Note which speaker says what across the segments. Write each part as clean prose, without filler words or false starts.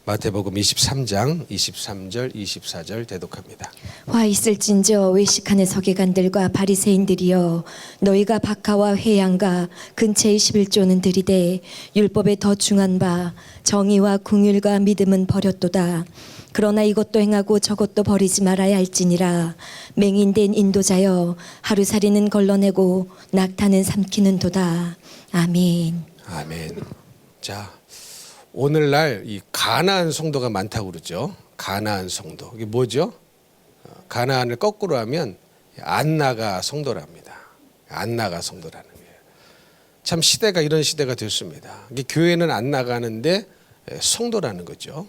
Speaker 1: 마태복음 23장 23절 24절 대독합니다.
Speaker 2: 화 있을진저 외식하는 서기관들과 바리새인들이여, 너희가 박하와 회양과 근처의 11조는 들이되 율법에 더 중한 바 정의와 긍휼과 믿음은 버렸도다. 그러나 이것도 행하고 저것도 버리지 말아야 할지니라. 맹인된 인도자여, 하루살이는 걸러내고 낙타는 삼키는도다. 아멘.
Speaker 1: 아멘. 자, 오늘날 이 가나안 성도가 많다고 그러죠. 가나안 성도. 이게 뭐죠? 가나안을 거꾸로 하면 안나가 성도랍니다. 안나가 성도라는 거예요. 참 시대가 이런 시대가 됐습니다. 이게 교회는 안 나가는데 성도라는 거죠.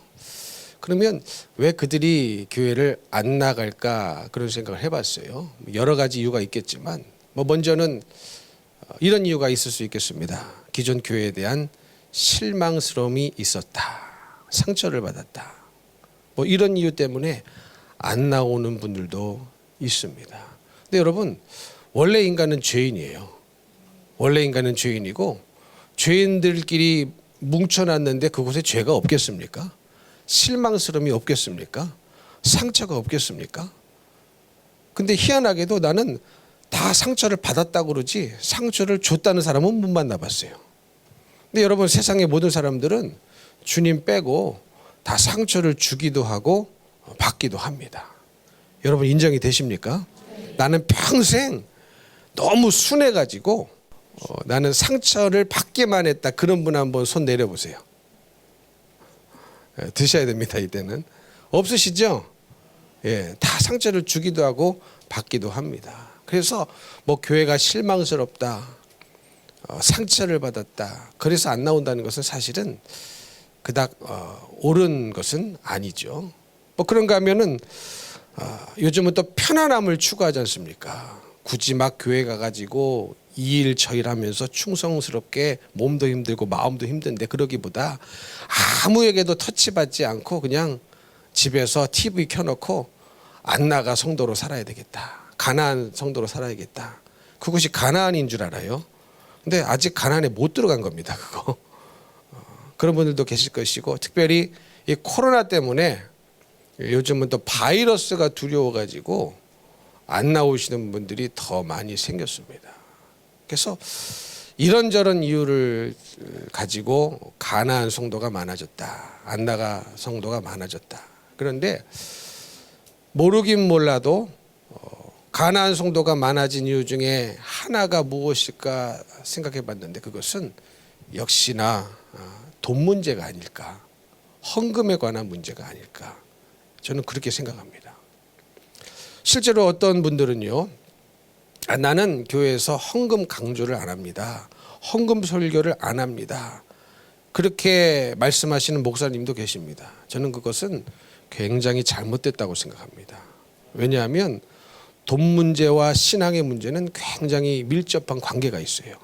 Speaker 1: 그러면 왜 그들이 교회를 안 나갈까 그런 생각을 해봤어요. 여러 가지 이유가 있겠지만 먼저는 이런 이유가 있을 수 있겠습니다. 기존 교회에 대한 실망스러움이 있었다. 상처를 받았다. 이런 이유 때문에 안 나오는 분들도 있습니다. 근데 여러분, 원래 인간은 죄인이에요. 원래 인간은 죄인이고 죄인들끼리 뭉쳐놨는데 그곳에 죄가 없겠습니까? 실망스러움이 없겠습니까? 상처가 없겠습니까? 근데 희한하게도 나는 다 상처를 받았다고 그러지 상처를 줬다는 사람은 못 만나봤어요. 근데 여러분, 세상의 모든 사람들은 주님 빼고 다 상처를 주기도 하고 받기도 합니다. 여러분 인정이 되십니까? 나는 평생 너무 순해가지고 나는 상처를 받기만 했다. 그런 분 한번 손 내려보세요. 드셔야 됩니다. 이때는. 없으시죠? 예, 다 상처를 주기도 하고 받기도 합니다. 그래서 교회가 실망스럽다, 상처를 받았다, 그래서 안 나온다는 것은 사실은 그닥 옳은 것은 아니죠. 그런가 하면은 요즘은 또 편안함을 추구하지 않습니까? 굳이 막 교회 가가지고 이 일 저 일 하면서 충성스럽게 몸도 힘들고 마음도 힘든데 그러기보다 아무에게도 터치받지 않고 그냥 집에서 TV 켜놓고 안 나가 성도로 살아야 되겠다. 가나안 성도로 살아야겠다. 그것이 가나안인 줄 알아요. 근데 아직 가나안에 못 들어간 겁니다. 그거. 그런 분들도 계실 것이고, 특별히 이 코로나 때문에 요즘은 또 바이러스가 두려워가지고 안 나오시는 분들이 더 많이 생겼습니다. 그래서 이런저런 이유를 가지고 가나안 성도가 많아졌다, 안 나가 성도가 많아졌다. 그런데 모르긴 몰라도 가나안 성도가 많아진 이유 중에 하나가 무엇일까 생각해 봤는데, 그것은 역시나 돈 문제가 아닐까, 헌금에 관한 문제가 아닐까, 저는 그렇게 생각합니다. 실제로 어떤 분들은요, 나는 교회에서 헌금 강조를 안 합니다, 헌금 설교를 안 합니다, 그렇게 말씀하시는 목사님도 계십니다. 저는 그것은 굉장히 잘못됐다고 생각합니다. 왜냐하면 돈 문제와 신앙의 문제는 굉장히 밀접한 관계가 있어요.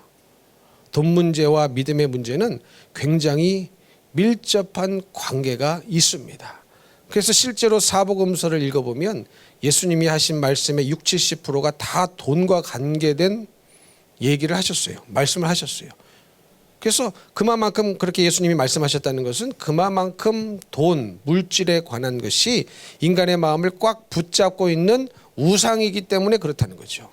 Speaker 1: 돈 문제와 믿음의 문제는 굉장히 밀접한 관계가 있습니다. 그래서 실제로 사복음서를 읽어보면 예수님이 하신 말씀의 60, 70%가 다 돈과 관계된 얘기를 하셨어요. 말씀을 하셨어요. 그래서 그만큼 그렇게 예수님이 말씀하셨다는 것은 그만큼 돈, 물질에 관한 것이 인간의 마음을 꽉 붙잡고 있는 우상이기 때문에 그렇다는 거죠.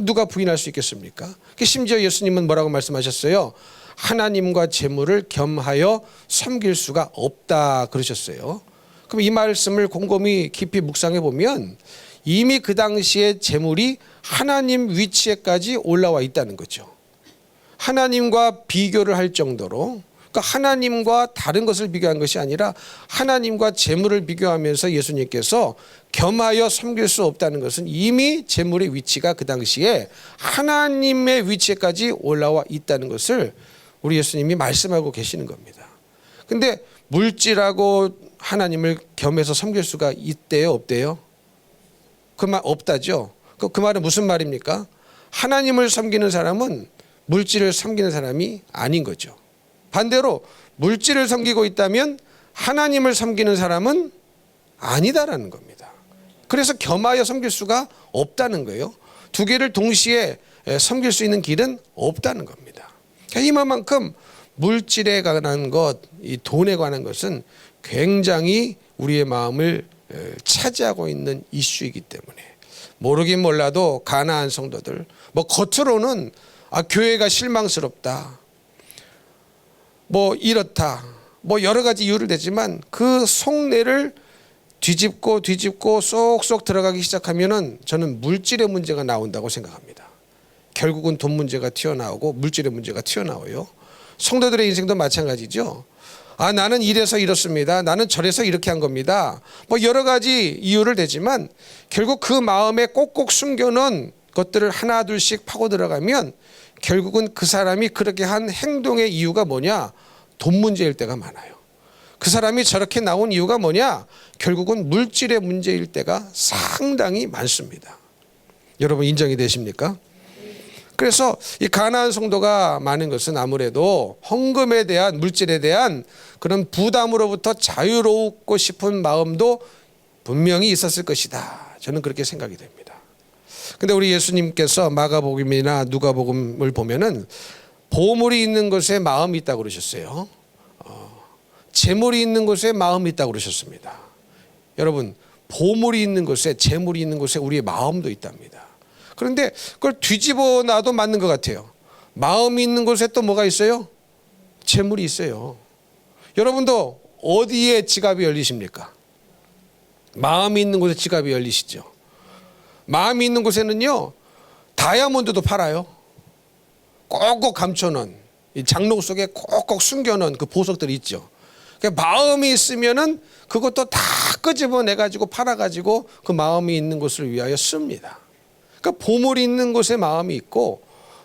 Speaker 1: 누가 부인할 수 있겠습니까? 심지어 예수님은 뭐라고 말씀하셨어요? 하나님과 재물을 겸하여 섬길 수가 없다 그러셨어요. 그럼 이 말씀을 곰곰이 깊이 묵상해 보면 이미 그 당시에 재물이 하나님 위치에까지 올라와 있다는 거죠. 하나님과 비교를 할 정도로, 그러니까 하나님과 다른 것을 비교한 것이 아니라 하나님과 재물을 비교하면서 예수님께서 겸하여 섬길 수 없다는 것은 이미 재물의 위치가 그 당시에 하나님의 위치에까지 올라와 있다는 것을 우리 예수님이 말씀하고 계시는 겁니다. 근데 물질하고 하나님을 겸해서 섬길 수가 있대요, 없대요? 그 말 없다죠. 그 말은 무슨 말입니까? 하나님을 섬기는 사람은 물질을 섬기는 사람이 아닌 거죠. 반대로 물질을 섬기고 있다면 하나님을 섬기는 사람은 아니다라는 겁니다. 그래서 겸하여 섬길 수가 없다는 거예요. 두 개를 동시에 섬길 수 있는 길은 없다는 겁니다. 이만큼 물질에 관한 것, 이 돈에 관한 것은 굉장히 우리의 마음을 차지하고 있는 이슈이기 때문에 모르긴 몰라도 가나안 성도들 뭐 겉으로는 교회가 실망스럽다, 뭐 이렇다, 뭐 여러 가지 이유를 대지만 그 속내를 뒤집고 쏙쏙 들어가기 시작하면은 저는 물질의 문제가 나온다고 생각합니다. 결국은 돈 문제가 튀어나오고 물질의 문제가 튀어나와요. 성도들의 인생도 마찬가지죠. 나는 이래서 이렇습니다. 나는 저래서 이렇게 한 겁니다. 뭐 여러 가지 이유를 대지만 결국 그 마음에 꼭꼭 숨겨놓은 것들을 하나 둘씩 파고 들어가면 결국은 그 사람이 그렇게 한 행동의 이유가 뭐냐? 돈 문제일 때가 많아요. 그 사람이 저렇게 나온 이유가 뭐냐? 결국은 물질의 문제일 때가 상당히 많습니다. 여러분 인정이 되십니까? 그래서 이 가나안 성도가 많은 것은 아무래도 헌금에 대한, 물질에 대한 그런 부담으로부터 자유롭고 싶은 마음도 분명히 있었을 것이다. 저는 그렇게 생각이 됩니다. 근데 우리 예수님께서 마가복음이나 누가복음을 보면은 보물이 있는 곳에 마음이 있다고 그러셨어요. 재물이 있는 곳에 마음이 있다고 그러셨습니다. 여러분, 보물이 있는 곳에, 재물이 있는 곳에 우리의 마음도 있답니다. 그런데 그걸 뒤집어 놔도 맞는 것 같아요. 마음이 있는 곳에 또 뭐가 있어요? 재물이 있어요. 여러분도 어디에 지갑이 열리십니까? 마음이 있는 곳에 지갑이 열리시죠. 마음이 있는 곳에는요, 다이아몬드도 팔아요. 꼭꼭 감춰놓은, 이 장롱 속에 꼭꼭 숨겨놓은 그 보석들이 있죠. 그러니까 마음이 있으면은 그것도 다 끄집어내 가지고 팔아 가지고 그 마음이 있는 곳을 위하여 씁니다. 그러니까 보물이 있는 곳에 마음이 있고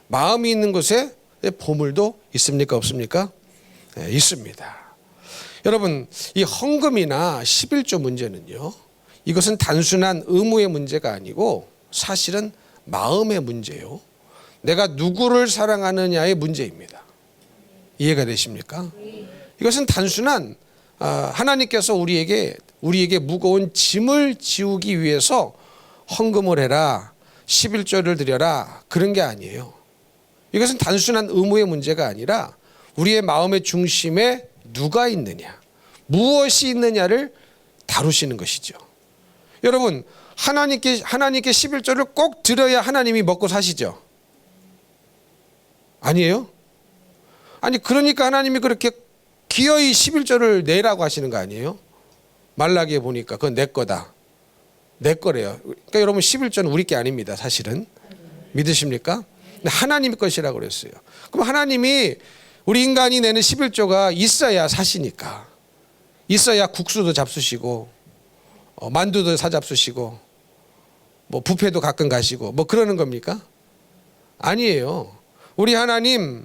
Speaker 1: 마음이 있는 곳에 보물도 있습니까? 없습니까? 네, 있습니다. 여러분, 이 헌금이나 11조 문제는요, 이것은 단순한 의무의 문제가 아니고 사실은 마음의 문제요. 내가 누구를 사랑하느냐의 문제입니다. 이해가 되십니까? 이것은 단순한 하나님께서 우리에게 무거운 짐을 지우기 위해서 헌금을 해라, 11조를 드려라, 그런 게 아니에요. 이것은 단순한 의무의 문제가 아니라 우리의 마음의 중심에 누가 있느냐, 무엇이 있느냐를 다루시는 것이죠. 여러분, 하나님께 11조를 꼭 드려야 하나님이 먹고 사시죠? 아니에요? 아니, 그러니까 하나님이 그렇게 기어이 11조를 내라고 하시는 거 아니에요? 말라기에 보니까 그건 내 거다, 내 거래요. 그러니까 여러분, 11조는 우리 게 아닙니다. 사실은 믿으십니까? 하나님 것이라고 그랬어요. 그럼 하나님이 우리 인간이 내는 11조가 있어야 사시니까, 있어야 국수도 잡수시고 만두도 사잡수시고 뭐 뷔페도 가끔 가시고 뭐 그러는 겁니까? 아니에요. 우리 하나님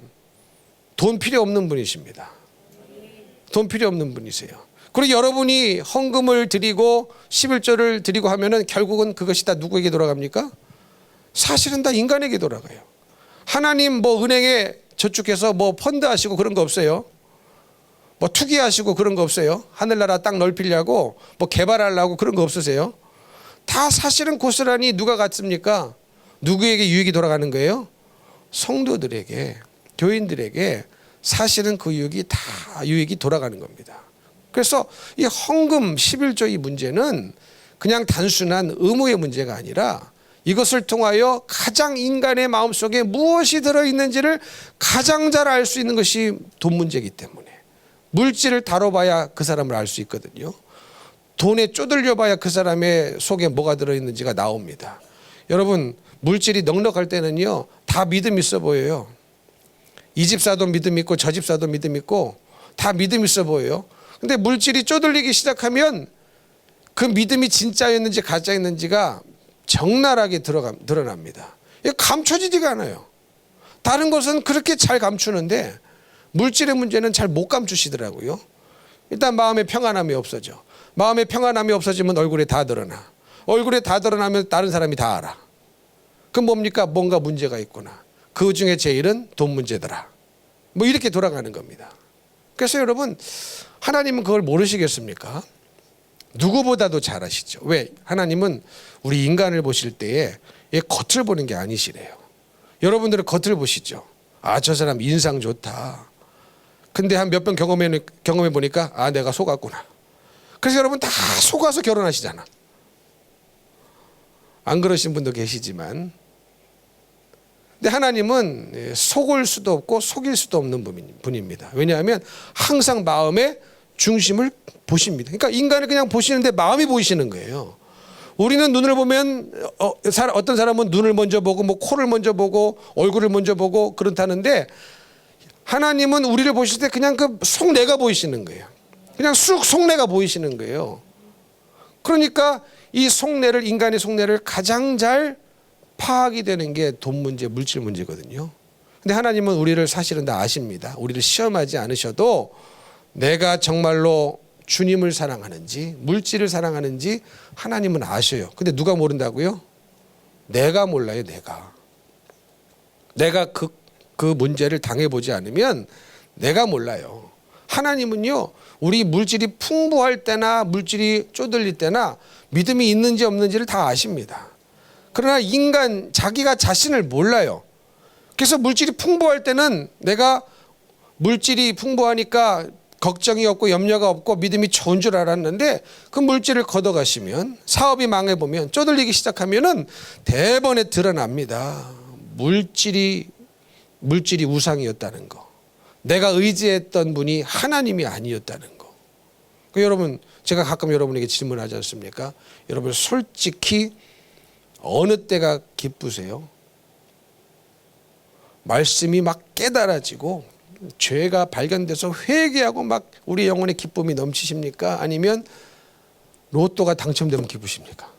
Speaker 1: 돈 필요 없는 분이십니다. 돈 필요 없는 분이세요. 그리고 여러분이 헌금을 드리고 11조를 드리고 하면은 결국은 그것이 다 누구에게 돌아갑니까? 사실은 다 인간에게 돌아가요. 하나님 뭐 은행에 저축해서 뭐 펀드 하시고 그런 거 없어요. 뭐 투기하시고 그런 거 없어요. 하늘나라 땅 넓히려고 뭐 개발하려고 그런 거 없으세요? 다 사실은 고스란히 누가 갖습니까? 누구에게 유익이 돌아가는 거예요? 성도들에게, 교인들에게 사실은 그 유익이 돌아가는 겁니다. 그래서 이 헌금 11조 이 문제는 그냥 단순한 의무의 문제가 아니라 이것을 통하여 가장 인간의 마음속에 무엇이 들어있는지를 가장 잘 알 수 있는 것이 돈 문제이기 때문에, 물질을 다뤄봐야 그 사람을 알 수 있거든요. 돈에 쪼들려봐야 그 사람의 속에 뭐가 들어있는지가 나옵니다. 여러분, 물질이 넉넉할 때는요, 다 믿음 있어 보여요. 이 집사도 믿음 있고 저 집사도 믿음 있고 다 믿음 있어 보여요. 근데 물질이 쪼들리기 시작하면 그 믿음이 진짜였는지 가짜였는지가 적나라하게 드러납니다. 이게 감춰지지가 않아요. 다른 것은 그렇게 잘 감추는데 물질의 문제는 잘 못 감추시더라고요. 일단 마음의 평안함이 없어져. 마음의 평안함이 없어지면 얼굴에 다 드러나. 얼굴에 다 드러나면 다른 사람이 다 알아. 그럼 뭡니까? 뭔가 문제가 있구나. 그 중에 제일은 돈 문제더라. 뭐 이렇게 돌아가는 겁니다. 그래서 여러분, 하나님은 그걸 모르시겠습니까? 누구보다도 잘 아시죠. 왜? 하나님은 우리 인간을 보실 때에 겉을 보는 게 아니시래요. 여러분들은 겉을 보시죠. 저 사람 인상 좋다. 근데 한 몇 번 경험해 보니까 내가 속았구나. 그래서 여러분 다 속아서 결혼하시잖아. 안 그러신 분도 계시지만, 근데 하나님은 속을 수도 없고 속일 수도 없는 분입니다. 왜냐하면 항상 마음의 중심을 보십니다. 그러니까 인간을 그냥 보시는데 마음이 보이시는 거예요. 우리는 눈을 보면 어떤 사람은 눈을 먼저 보고 뭐 코를 먼저 보고 얼굴을 먼저 보고 그렇다는데, 하나님은 우리를 보실 때 그냥 그 속내가 보이시는 거예요. 그냥 쑥 속내가 보이시는 거예요. 그러니까 이 속내를, 인간의 속내를 가장 잘 파악이 되는 게 돈 문제, 물질 문제거든요. 근데 하나님은 우리를 사실은 다 아십니다. 우리를 시험하지 않으셔도 내가 정말로 주님을 사랑하는지 물질을 사랑하는지 하나님은 아셔요. 근데 누가 모른다고요? 내가 몰라요. 내가 그 문제를 당해보지 않으면 내가 몰라요. 하나님은요, 우리 물질이 풍부할 때나 물질이 쪼들릴 때나 믿음이 있는지 없는지를 다 아십니다. 그러나 인간 자기가 자신을 몰라요. 그래서 물질이 풍부할 때는 내가 물질이 풍부하니까 걱정이 없고 염려가 없고 믿음이 좋은 줄 알았는데, 그 물질을 걷어가시면, 사업이 망해보면, 쪼들리기 시작하면은 대번에 드러납니다. 물질이 우상이었다는 거, 내가 의지했던 분이 하나님이 아니었다는 거. 여러분, 제가 가끔 여러분에게 질문하지 않습니까? 여러분 솔직히 어느 때가 기쁘세요? 말씀이 막 깨달아지고 죄가 발견돼서 회개하고 막 우리 영혼의 기쁨이 넘치십니까? 아니면 로또가 당첨되면 기쁘십니까?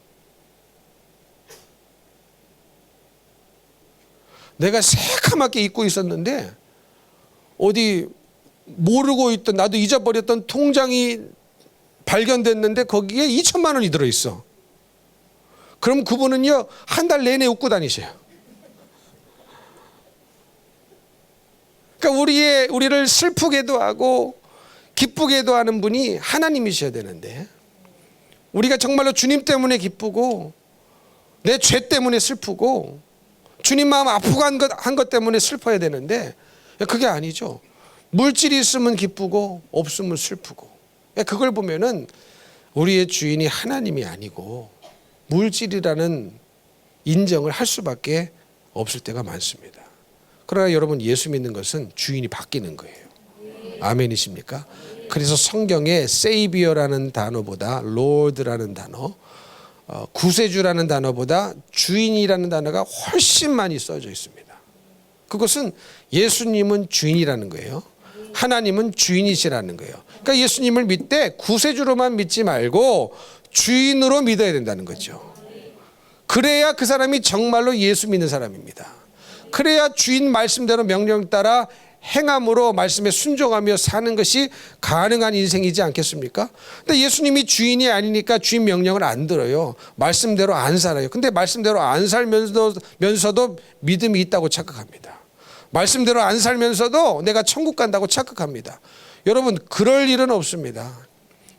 Speaker 1: 내가 새카맣게 잊고 있었는데 어디 모르고 있던, 나도 잊어버렸던 통장이 발견됐는데 거기에 2천만 원이 들어있어. 그럼 그분은요, 한 달 내내 웃고 다니셔요. 그러니까 우리를 슬프게도 하고 기쁘게도 하는 분이 하나님이셔야 되는데, 우리가 정말로 주님 때문에 기쁘고 내 죄 때문에 슬프고 주님 마음 아프고 한 것 때문에 슬퍼야 되는데, 그게 아니죠. 물질이 있으면 기쁘고 없으면 슬프고. 그걸 보면은 우리의 주인이 하나님이 아니고 물질이라는 인정을 할 수밖에 없을 때가 많습니다. 그러나 여러분, 예수 믿는 것은 주인이 바뀌는 거예요. 아멘이십니까? 그래서 성경에 세이비어라는 단어보다 로드라는 단어, 구세주라는 단어보다 주인이라는 단어가 훨씬 많이 써져 있습니다. 그것은 예수님은 주인이라는 거예요. 하나님은 주인이시라는 거예요. 그러니까 예수님을 믿되 구세주로만 믿지 말고 주인으로 믿어야 된다는 거죠. 그래야 그 사람이 정말로 예수 믿는 사람입니다. 그래야 주인 말씀대로 명령 따라 행함으로 말씀에 순종하며 사는 것이 가능한 인생이지 않겠습니까? 근데 예수님이 주인이 아니니까 주인 명령을 안 들어요. 말씀대로 안 살아요. 근데 말씀대로 안 살면서도 믿음이 있다고 착각합니다. 말씀대로 안 살면서도 내가 천국 간다고 착각합니다. 여러분, 그럴 일은 없습니다.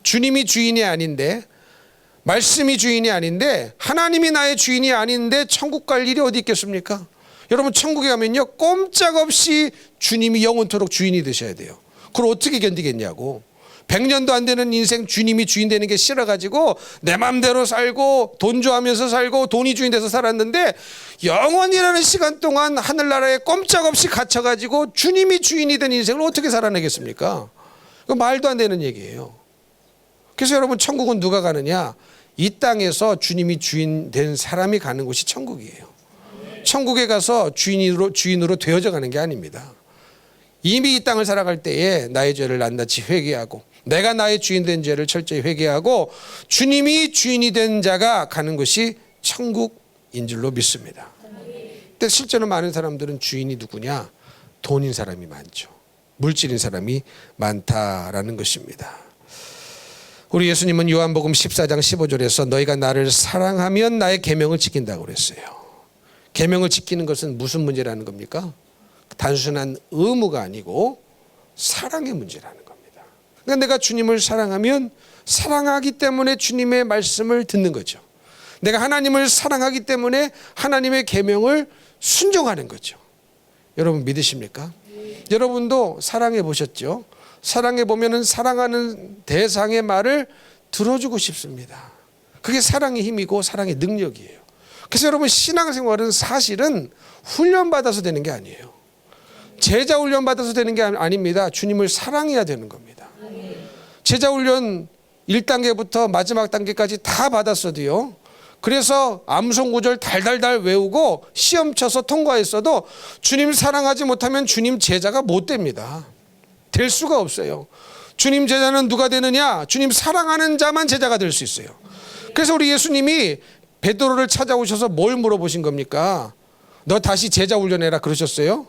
Speaker 1: 주님이 주인이 아닌데, 말씀이 주인이 아닌데, 하나님이 나의 주인이 아닌데 천국 갈 일이 어디 있겠습니까? 여러분, 천국에 가면요, 꼼짝없이 주님이 영원토록 주인이 되셔야 돼요. 그걸 어떻게 견디겠냐고. 100년도 안 되는 인생 주님이 주인 되는 게 싫어가지고 내 맘대로 살고 돈 좋아하면서 살고 돈이 주인 돼서 살았는데, 영원이라는 시간 동안 하늘나라에 꼼짝없이 갇혀가지고 주님이 주인이 된 인생을 어떻게 살아내겠습니까? 그 말도 안 되는 얘기예요. 그래서 여러분, 천국은 누가 가느냐? 이 땅에서 주님이 주인 된 사람이 가는 곳이 천국이에요. 천국에 가서 주인으로 되어져 가는 게 아닙니다. 이미 이 땅을 살아갈 때에 나의 죄를 낱낱이 회개하고 내가 나의 주인 된 죄를 철저히 회개하고 주님이 주인이 된 자가 가는 것이 천국인 줄로 믿습니다. 근데 실제로 많은 사람들은 주인이 누구냐? 돈인 사람이 많죠. 물질인 사람이 많다라는 것입니다. 우리 예수님은 요한복음 14장 15절에서 너희가 나를 사랑하면 나의 계명을 지킨다고 그랬어요. 계명을 지키는 것은 무슨 문제라는 겁니까? 단순한 의무가 아니고 사랑의 문제라는 겁니다. 그러니까 내가 주님을 사랑하면 사랑하기 때문에 주님의 말씀을 듣는 거죠. 내가 하나님을 사랑하기 때문에 하나님의 계명을 순종하는 거죠. 여러분, 믿으십니까? 여러분도 사랑해 보셨죠? 사랑해 보면은 사랑하는 대상의 말을 들어주고 싶습니다. 그게 사랑의 힘이고 사랑의 능력이에요. 그래서 여러분, 신앙생활은 사실은 훈련받아서 되는 게 아니에요. 제자 훈련 받아서 되는 게 아닙니다. 주님을 사랑해야 되는 겁니다. 제자 훈련 1단계부터 마지막 단계까지 다 받았어도요, 그래서 암송구절 달달달 외우고 시험 쳐서 통과했어도 주님 사랑하지 못하면 주님 제자가 못 됩니다. 될 수가 없어요. 주님 제자는 누가 되느냐? 주님 사랑하는 자만 제자가 될 수 있어요. 그래서 우리 예수님이 베드로를 찾아오셔서 뭘 물어보신 겁니까? 너 다시 제자 훈련해라 그러셨어요?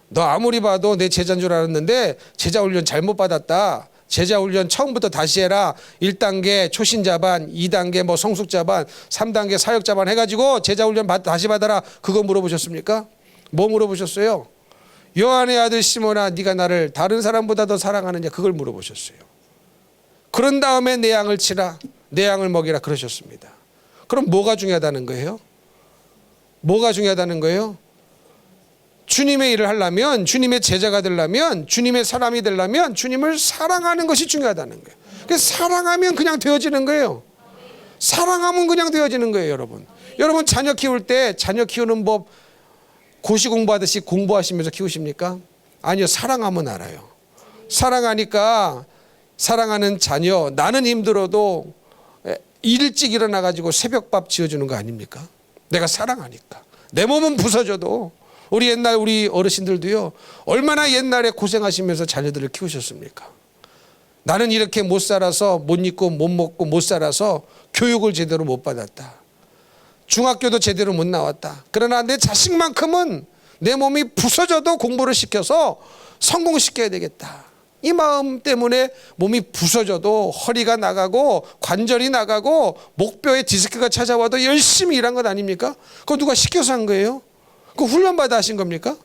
Speaker 1: 너 아무리 봐도 내 제자인 줄 알았는데 제자 훈련 잘못 받았다. 제자 훈련 처음부터 다시 해라. 1단계 초신자반, 2단계 뭐 성숙자반, 3단계 사역자반 해가지고 제자 훈련 다시 받아라. 그거 물어보셨습니까? 뭐 물어보셨어요? 요한의 아들 시몬아, 네가 나를 다른 사람보다 더 사랑하느냐? 그걸 물어보셨어요. 그런 다음에 내 양을 치라, 내 양을 먹이라 그러셨습니다. 그럼 뭐가 중요하다는 거예요? 뭐가 중요하다는 거예요? 주님의 일을 하려면, 주님의 제자가 되려면, 주님의 사람이 되려면 주님을 사랑하는 것이 중요하다는 거예요. 그래서 사랑하면 그냥 되어지는 거예요. 사랑하면 그냥 되어지는 거예요. 여러분 자녀 키울 때 자녀 키우는 법 고시 공부하듯이 공부하시면서 키우십니까? 아니요. 사랑하면 알아요. 사랑하니까 사랑하는 자녀, 나는 힘들어도 일찍 일어나가지고 새벽밥 지어주는 거 아닙니까? 내가 사랑하니까. 내 몸은 부서져도. 우리 어르신들도요, 얼마나 옛날에 고생하시면서 자녀들을 키우셨습니까? 나는 이렇게 못 살아서, 못 입고 못 먹고 못 살아서 교육을 제대로 못 받았다. 중학교도 제대로 못 나왔다. 그러나 내 자식만큼은 내 몸이 부서져도 공부를 시켜서 성공시켜야 되겠다. 이 마음 때문에 몸이 부서져도 허리가 나가고 관절이 나가고 목뼈에 디스크가 찾아와도 열심히 일한 것 아닙니까? 그거 누가 시켜서 한 거예요? 그 훈련받아 하신 겁니까?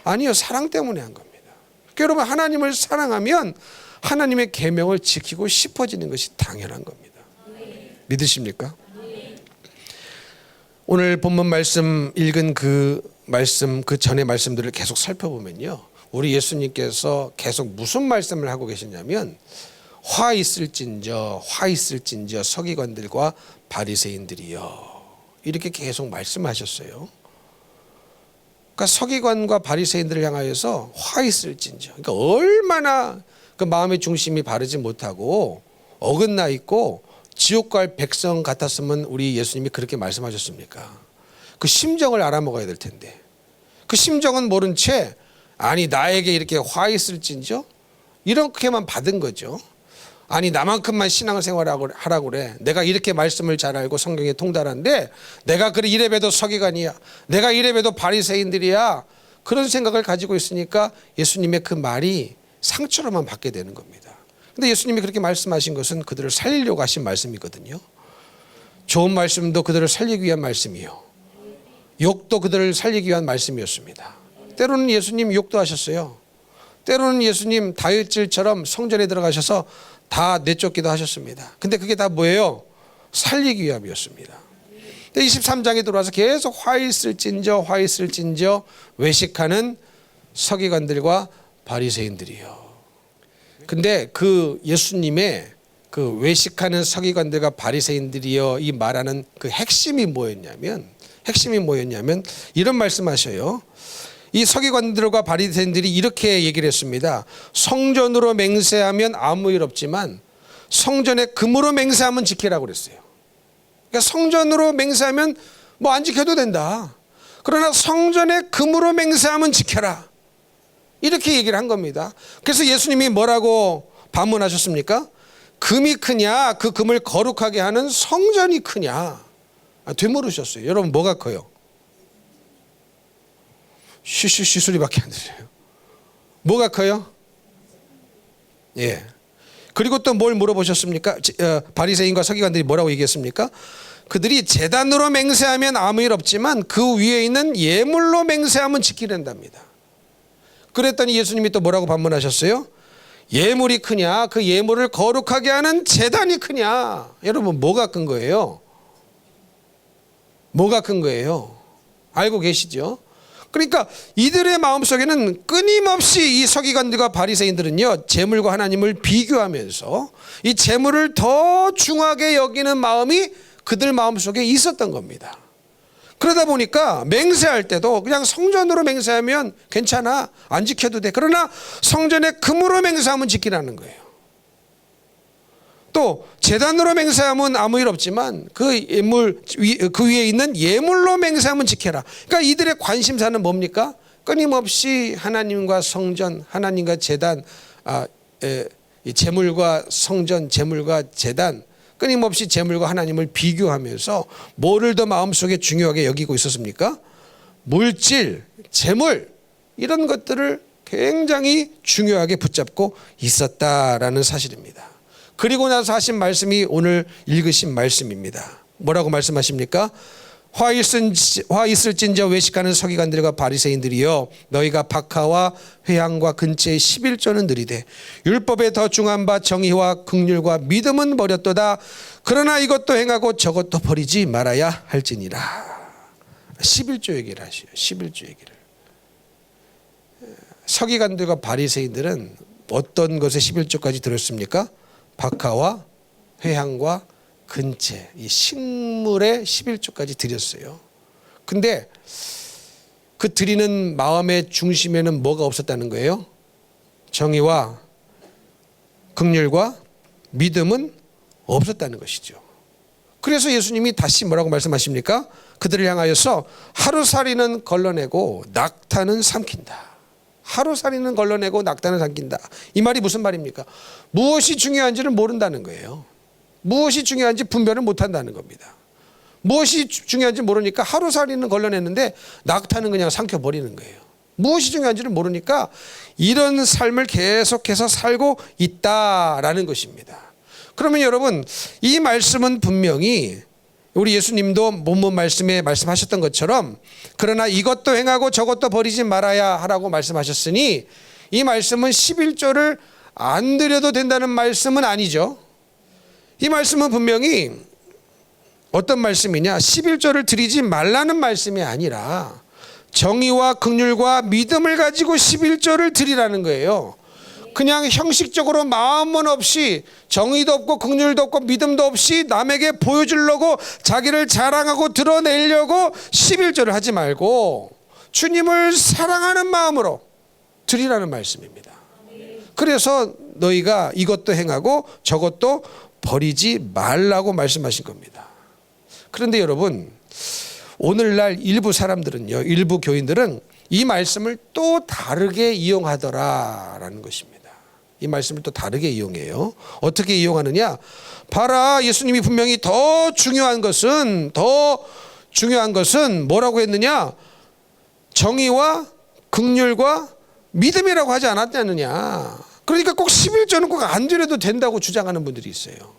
Speaker 1: 아니요. 사랑 때문에 한 겁니다. 그러니까 여러분, 하나님을 사랑하면 하나님의 계명을 지키고 싶어지는 것이 당연한 겁니다. 믿으십니까? 오늘 본문 말씀 읽은 그 말씀, 그 전의 말씀들을 계속 살펴보면요, 우리 예수님께서 계속 무슨 말씀을 하고 계시냐면 화 있을진저 서기관들과 바리새인들이여, 이렇게 계속 말씀하셨어요. 그러니까 서기관과 바리새인들을 향하여서 화 있을진저, 그러니까 얼마나 그 마음의 중심이 바르지 못하고 어긋나 있고 지옥 갈 백성 같았으면 우리 예수님이 그렇게 말씀하셨습니까? 그 심정을 알아먹어야 될 텐데, 그 심정은 모른 채 아니 나에게 이렇게 화 있을진저 이렇게만 받은 거죠. 아니 나만큼만 신앙생활을 하라고 그래. 내가 이렇게 말씀을 잘 알고 성경에 통달한데 내가 그래 이래봬도 서기관이야, 내가 이래봬도 바리새인들이야, 그런 생각을 가지고 있으니까 예수님의 그 말이 상처로만 받게 되는 겁니다. 근데 예수님이 그렇게 말씀하신 것은 그들을 살리려고 하신 말씀이거든요. 좋은 말씀도 그들을 살리기 위한 말씀이요, 욕도 그들을 살리기 위한 말씀이었습니다. 때로는 예수님 욕도 하셨어요. 때로는 예수님 다윗질처럼 성전에 들어가셔서 다 내쫓기도 하셨습니다. 근데 그게 다 뭐예요? 살리기 위함이었습니다. 23장에 들어와서 계속 화 있을진저 외식하는 서기관들과 바리새인들이요. 근데 그 예수님의 그 외식하는 서기관들과 바리새인들이요, 이 말하는 그 핵심이 뭐였냐면 이런 말씀하셔요. 이 서기관들과 바리새인들이 이렇게 얘기를 했습니다. 성전으로 맹세하면 아무 일 없지만 성전에 금으로 맹세하면 지키라고 그랬어요. 그러니까 성전으로 맹세하면 뭐 안 지켜도 된다. 그러나 성전에 금으로 맹세하면 지켜라. 이렇게 얘기를 한 겁니다. 그래서 예수님이 뭐라고 반문하셨습니까? 금이 크냐, 그 금을 거룩하게 하는 성전이 크냐. 되물으셨어요. 여러분 뭐가 커요? 쉬쉬쉬 소리밖에 안 들려요. 뭐가 커요? 예. 그리고 또 뭘 물어보셨습니까? 바리새인과 서기관들이 뭐라고 얘기했습니까? 그들이 제단으로 맹세하면 아무 일 없지만 그 위에 있는 예물로 맹세하면 지키는답니다. 그랬더니 예수님이 또 뭐라고 반문하셨어요? 예물이 크냐, 그 예물을 거룩하게 하는 제단이 크냐. 여러분 뭐가 큰 거예요? 뭐가 큰 거예요? 알고 계시죠? 그러니까 이들의 마음속에는 끊임없이 이 서기관들과 바리새인들은요, 재물과 하나님을 비교하면서 이 재물을 더 중하게 여기는 마음이 그들 마음속에 있었던 겁니다. 그러다 보니까 맹세할 때도 그냥 성전으로 맹세하면 괜찮아, 안 지켜도 돼. 그러나 성전에 금으로 맹세하면 지키라는 거예요. 또 제단으로 맹세하면 아무 일 없지만 그 예물, 그 위에 있는 예물로 맹세하면 지켜라. 그러니까 이들의 관심사는 뭡니까? 끊임없이 하나님과 성전, 하나님과 제단, 이 제물과 성전, 제물과 제단, 끊임없이 제물과 하나님을 비교하면서 뭐를 더 마음속에 중요하게 여기고 있었습니까? 물질, 제물, 이런 것들을 굉장히 중요하게 붙잡고 있었다라는 사실입니다. 그리고 나서 하신 말씀이 오늘 읽으신 말씀입니다. 뭐라고 말씀하십니까? 화 있을진저 외식하는 서기관들과 바리새인들이여, 너희가 박하와 회향과 근처의 11조는 느리되 율법에 더 중한 바 정의와 긍휼과 믿음은 버렸도다. 그러나 이것도 행하고 저것도 버리지 말아야 할지니라. 11조 얘기를 하시요. 11조 얘기를. 서기관들과 바리새인들은 어떤 것에 11조까지 들었습니까? 박하와 회향과 근체, 이 식물에 11조까지 드렸어요. 근데 그 드리는 마음의 중심에는 뭐가 없었다는 거예요? 정의와 긍휼과 믿음은 없었다는 것이죠. 그래서 예수님이 다시 뭐라고 말씀하십니까? 그들을 향하여서 하루살이는 걸러내고 낙타는 삼킨다. 하루살이는 걸러내고 낙타는 삼킨다. 이 말이 무슨 말입니까? 무엇이 중요한지를 모른다는 거예요. 무엇이 중요한지 분별을 못한다는 겁니다. 무엇이 중요한지 모르니까 하루살이는 걸러내는데 낙타는 그냥 삼켜버리는 거예요. 무엇이 중요한지를 모르니까 이런 삶을 계속해서 살고 있다라는 것입니다. 그러면 여러분, 이 말씀은 분명히 우리 예수님도 본문 말씀에 말씀하셨던 것처럼 그러나 이것도 행하고 저것도 버리지 말아야 하라고 말씀하셨으니 이 말씀은 11조를 안 드려도 된다는 말씀은 아니죠. 이 말씀은 분명히 어떤 말씀이냐, 11조를 드리지 말라는 말씀이 아니라 정의와 긍휼과 믿음을 가지고 11조를 드리라는 거예요. 그냥 형식적으로 마음은 없이, 정의도 없고 긍휼도 없고 믿음도 없이 남에게 보여주려고 자기를 자랑하고 드러내려고 11조를 하지 말고 주님을 사랑하는 마음으로 드리라는 말씀입니다. 그래서 너희가 이것도 행하고 저것도 버리지 말라고 말씀하신 겁니다. 그런데 여러분, 오늘날 일부 사람들은요, 일부 교인들은 이 말씀을 또 다르게 이용하더라라는 것입니다. 이 말씀을 또 다르게 이용해요. 어떻게 이용하느냐? 봐라, 예수님이 분명히 더 중요한 것은 뭐라고 했느냐? 정의와 긍휼과 믿음이라고 하지 않았느냐? 그러니까 꼭 11조는 꼭 안 드려도 된다고 주장하는 분들이 있어요.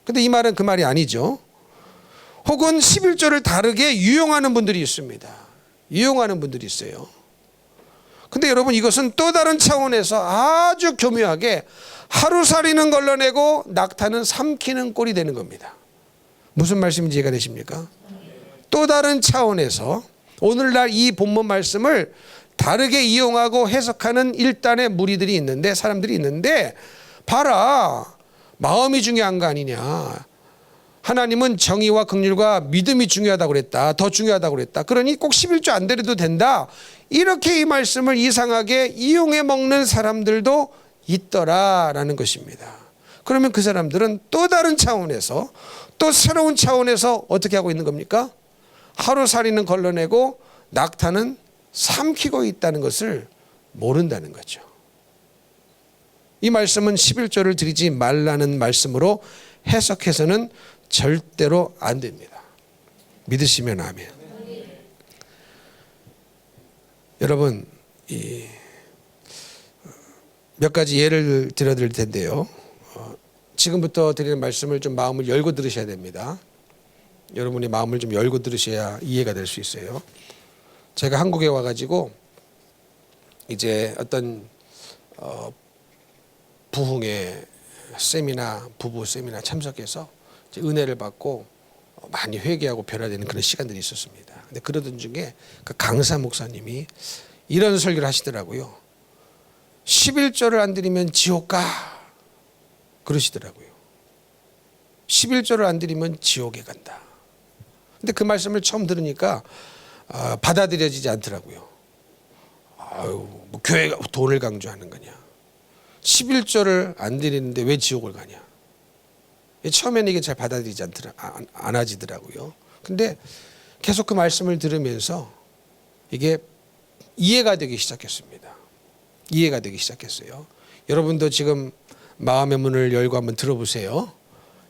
Speaker 1: 근데 이 말은 그 말이 아니죠. 혹은 11조를 다르게 유용하는 분들이 있습니다. 유용하는 분들이 있어요. 근데 여러분, 이것은 또 다른 차원에서 아주 교묘하게 하루살이는 걸러내고 낙타는 삼키는 꼴이 되는 겁니다. 무슨 말씀인지 이해가 되십니까? 또 다른 차원에서 오늘날 이 본문 말씀을 다르게 이용하고 해석하는 일단의 무리들이 있는데, 사람들이 있는데, 봐라, 마음이 중요한 거 아니냐. 하나님은 정의와 긍휼과 믿음이 중요하다고 그랬다. 더 중요하다고 그랬다. 그러니 꼭 11조 안 드려도 된다. 이렇게 이 말씀을 이상하게 이용해 먹는 사람들도 있더라라는 것입니다. 그러면 그 사람들은 또 다른 차원에서, 또 새로운 차원에서 어떻게 하고 있는 겁니까? 하루살이는 걸러내고 낙타는 삼키고 있다는 것을 모른다는 거죠. 이 말씀은 11조를 드리지 말라는 말씀으로 해석해서는 절대로 안 됩니다. 믿으시면 아멘. 여러분, 몇 가지 예를 들어드릴 텐데요. 지금부터 드리는 말씀을 좀 마음을 열고 들으셔야 됩니다. 여러분이 마음을 좀 열고 들으셔야 이해가 될 수 있어요. 제가 한국에 와가지고 이제 어떤 부흥회 세미나, 부부 세미나 참석해서 은혜를 받고 많이 회개하고 변화되는 그런 시간들이 있었습니다. 근데 그러던 중에 그 강사 목사님이 이런 설교를 하시더라고요. 11조를 안 드리면 지옥 가. 그러시더라고요. 11조를 안 드리면 지옥에 간다. 근데 그 말씀을 처음 들으니까 받아들여지지 않더라고요. 아유, 뭐 교회가 돈을 강조하는 거냐. 11조를 안 드리는데 왜 지옥을 가냐. 처음에는 이게 잘 받아들이지 않아지더라고요. 근데 계속 그 말씀을 들으면서 이게 이해가 되기 시작했습니다. 이해가 되기 시작했어요. 여러분도 지금 마음의 문을 열고 한번 들어보세요.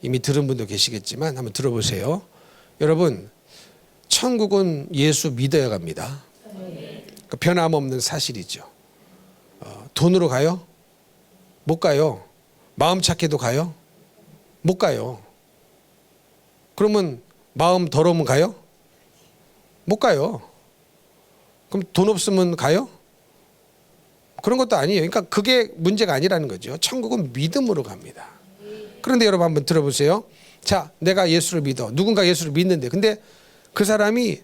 Speaker 1: 이미 들은 분도 계시겠지만 한번 들어보세요. 여러분, 천국은 예수 믿어야 갑니다. 그 변함없는 사실이죠. 돈으로 가요? 못 가요. 마음 착해도 가요? 못 가요. 그러면 마음 더러우면 가요? 못 가요. 그럼 돈 없으면 가요? 그런 것도 아니에요. 그러니까 그게 문제가 아니라는 거죠. 천국은 믿음으로 갑니다. 그런데 여러분 한번 들어보세요. 자, 내가 예수를 믿어. 누군가 예수를 믿는데 근데 그 사람이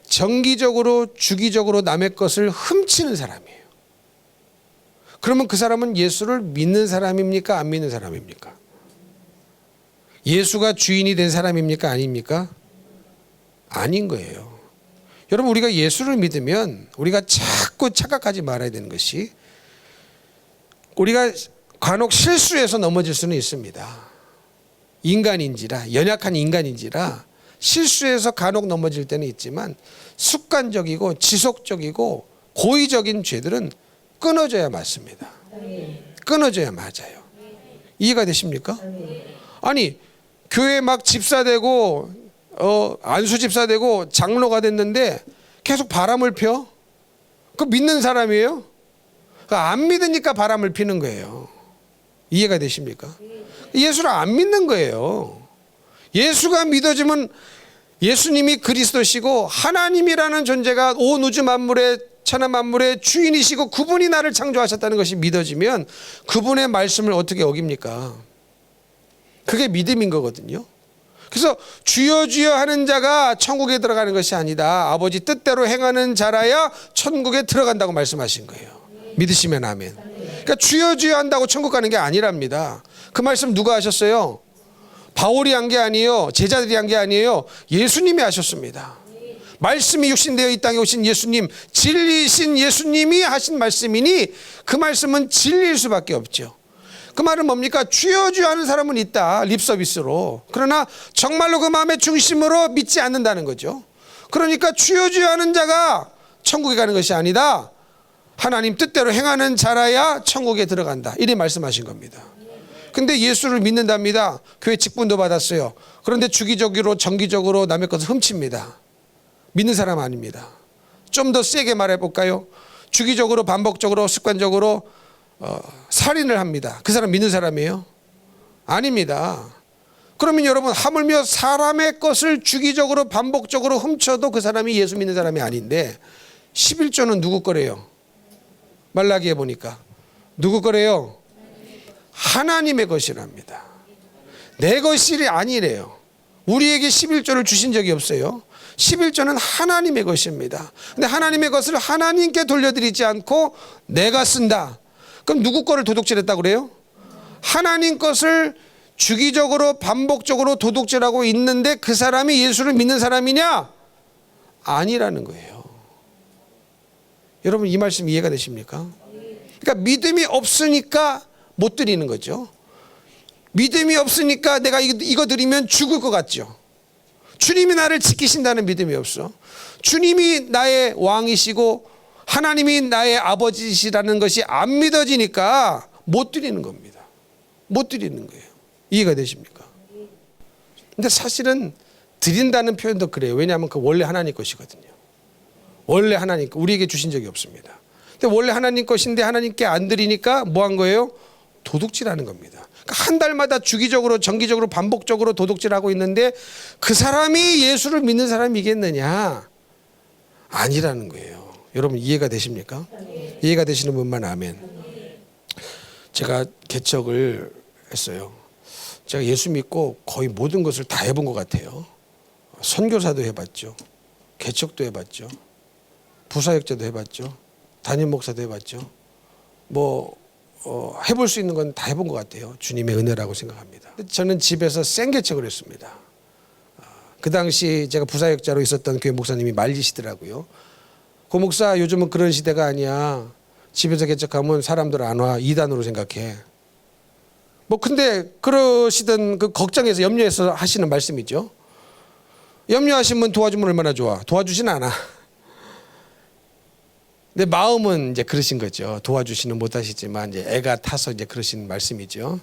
Speaker 1: 정기적으로 주기적으로 남의 것을 훔치는 사람이에요. 그러면 그 사람은 예수를 믿는 사람입니까? 안 믿는 사람입니까? 예수가 주인이 된 사람입니까? 아닙니까? 아닌 거예요. 여러분, 우리가 예수를 믿으면 우리가 자꾸 착각하지 말아야 되는 것이 우리가 간혹 실수해서 넘어질 수는 있습니다. 인간인지라, 연약한 인간인지라 실수해서 간혹 넘어질 때는 있지만 습관적이고 지속적이고 고의적인 죄들은 끊어져야 맞습니다. 끊어져야 맞아요. 이해가 되십니까? 아니, 교회 막 집사되고 안수 집사되고 장로가 됐는데 계속 바람을 펴? 그 믿는 사람이에요? 안 믿으니까 바람을 피는 거예요. 이해가 되십니까? 예수를 안 믿는 거예요. 예수가 믿어지면 예수님이 그리스도시고 하나님이라는 존재가 온 우주 만물의 천하 만물의 주인이시고 그분이 나를 창조하셨다는 것이 믿어지면 그분의 말씀을 어떻게 어깁니까? 그게 믿음인 거거든요. 그래서 주여 주여 하는 자가 천국에 들어가는 것이 아니다. 아버지 뜻대로 행하는 자라야 천국에 들어간다고 말씀하신 거예요. 믿으시면 아멘. 그러니까 주여 주여 한다고 천국 가는 게 아니랍니다. 그 말씀 누가 하셨어요? 바울이 한 게 아니에요. 제자들이 한 게 아니에요. 예수님이 하셨습니다. 말씀이 육신되어 이 땅에 오신 예수님, 진리이신 예수님이 하신 말씀이니 그 말씀은 진리일 수밖에 없죠. 그 말은 뭡니까? 주여 주여 하는 사람은 있다. 립서비스로. 그러나 정말로 그 마음의 중심으로 믿지 않는다는 거죠. 그러니까 주여 주여 하는 자가 천국에 가는 것이 아니다. 하나님 뜻대로 행하는 자라야 천국에 들어간다. 이래 말씀하신 겁니다. 근데 예수를 믿는답니다. 교회 직분도 받았어요. 그런데 주기적으로 정기적으로 남의 것을 훔칩니다. 믿는 사람 아닙니다. 좀 더 세게 말해볼까요? 주기적으로 반복적으로 습관적으로 살인을 합니다. 그 사람 믿는 사람이에요? 아닙니다. 그러면 여러분, 하물며 사람의 것을 주기적으로 반복적으로 훔쳐도 그 사람이 예수 믿는 사람이 아닌데 11조는 누구 거래요? 말라기에 보니까 누구 거래요? 하나님의 것이랍니다. 내 것이 아니래요. 우리에게 11조를 주신 적이 없어요. 11조는 하나님의 것입니다. 근데 하나님의 것을 하나님께 돌려드리지 않고 내가 쓴다. 그럼 누구 거를 도둑질했다고 그래요? 하나님 것을 주기적으로 반복적으로 도둑질하고 있는데 그 사람이 예수를 믿는 사람이냐? 아니라는 거예요. 여러분, 이 말씀 이해가 되십니까? 그러니까 믿음이 없으니까 못 드리는 거죠. 믿음이 없으니까 내가 이거 드리면 죽을 것 같죠. 주님이 나를 지키신다는 믿음이 없어. 주님이 나의 왕이시고 하나님이 나의 아버지시라는 것이 안 믿어지니까 못 드리는 겁니다. 못 드리는 거예요. 이해가 되십니까? 근데 사실은 드린다는 표현도 그래요. 왜냐하면 그 원래 하나님 것이거든요. 원래 하나님 것, 우리에게 주신 적이 없습니다. 근데 원래 하나님 것인데 하나님께 안 드리니까 뭐 한 거예요? 도둑질하는 겁니다. 그러니까 한 달마다 주기적으로 정기적으로 반복적으로 도둑질하고 있는데 그 사람이 예수를 믿는 사람이겠느냐? 아니라는 거예요. 여러분, 이해가 되십니까? 이해가 되시는 분만 아멘. 제가 개척을 했어요. 제가 예수 믿고 거의 모든 것을 다 해본 것 같아요. 선교사도 해봤죠. 개척도 해봤죠. 부사역자도 해봤죠. 담임 목사도 해봤죠. 해볼 수 있는 건 다 해본 것 같아요. 주님의 은혜라고 생각합니다. 저는 집에서 생개척을 했습니다. 그 당시 제가 부사역자로 있었던 교회 목사님이 말리시더라고요. 고 목사, 요즘은 그런 시대가 아니야. 집에서 개척하면 사람들 안 와. 이단으로 생각해. 근데 그러시던 그 걱정해서 염려해서 하시는 말씀이죠. 염려하시면 도와주면 얼마나 좋아. 도와주진 않아. 근데 마음은 이제 그러신 거죠. 도와주시는 못하시지만 이제 애가 타서 이제 그러신 말씀이죠.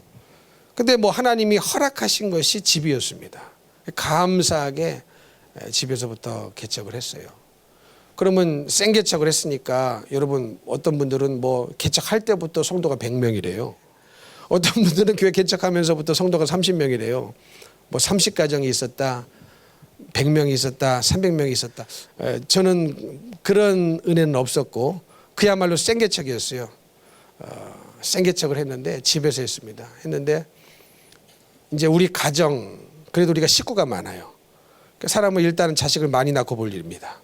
Speaker 1: 근데 하나님이 허락하신 것이 집이었습니다. 감사하게 집에서부터 개척을 했어요. 그러면 생개척을 했으니까 여러분, 어떤 분들은 개척할 때부터 성도가 100명이래요. 어떤 분들은 교회 개척하면서부터 성도가 30명이래요. 30가정이 있었다, 100명이 있었다, 300명이 있었다. 저는 그런 은혜는 없었고 그야말로 생개척이었어요. 생개척을 했는데 집에서 했습니다. 했는데 이제 우리 가정, 그래도 우리가 식구가 많아요. 사람은 일단은 자식을 많이 낳고 볼 일입니다.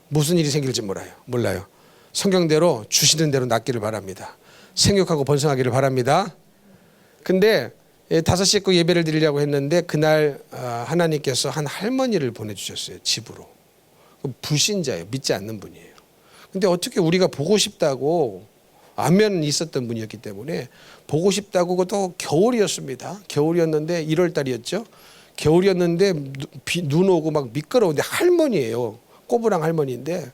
Speaker 1: 무슨 일이 생길지 몰라요. 성경대로 주시는 대로 낳기를 바랍니다. 생육하고 번성하기를 바랍니다. 근데 5 식구 예배를 드리려고 했는데 그날 하나님께서 한 할머니를 보내주셨어요. 집으로. 불신자예요. 믿지 않는 분이에요. 근데 어떻게 우리가 보고 싶다고, 안면 있었던 분이었기 때문에 보고 싶다고, 그것도 겨울이었습니다. 겨울이었는데 1월 달이었죠. 겨울이었는데 눈 오고 막 미끄러운데 할머니예요. 꼬부랑 할머니인데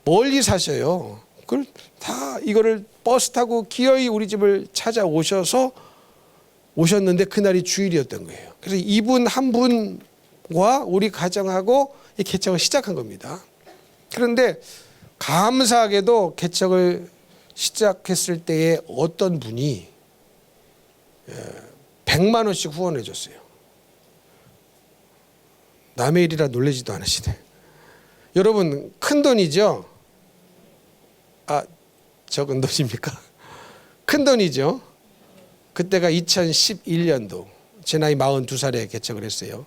Speaker 1: 멀리 사셔요. 그걸 다 이거를 버스 타고 기어이 우리 집을 찾아오셔서 오셨는데 그날이 주일이었던 거예요. 그래서 이분 한 분과 우리 가정하고 이 개척을 시작한 겁니다. 그런데 감사하게도 개척을 시작했을 때에 어떤 분이 100만 원씩 후원해 줬어요. 남의 일이라 놀라지도 않으시네. 여러분, 큰 돈이죠? 적은 돈입니까? 큰 돈이죠? 그때가 2011년도, 제 나이 42살에 개척을 했어요.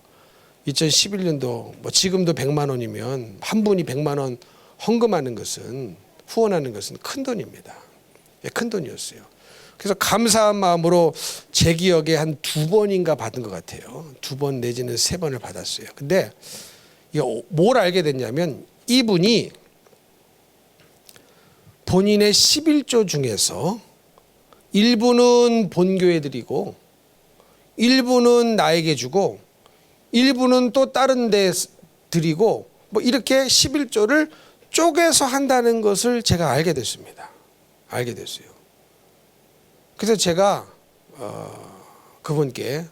Speaker 1: 2011년도, 지금도 100만 원이면 한 분이 100만 원 헌금하는 것은, 후원하는 것은 큰 돈입니다. 큰 돈이었어요. 그래서 감사한 마음으로 제 기억에 한 2번인가 받은 것 같아요. 2번 내지는 3번을 받았어요. 근데 뭘 알게 됐냐면 이분이 본인의 11조 중에서 일부는 본교에 드리고 일부는 나에게 주고 일부는 또 다른 데 드리고 이렇게 11조를 쪼개서 한다는 것을 제가 알게 됐습니다. 알게 됐어요. 그래서 제가 그분께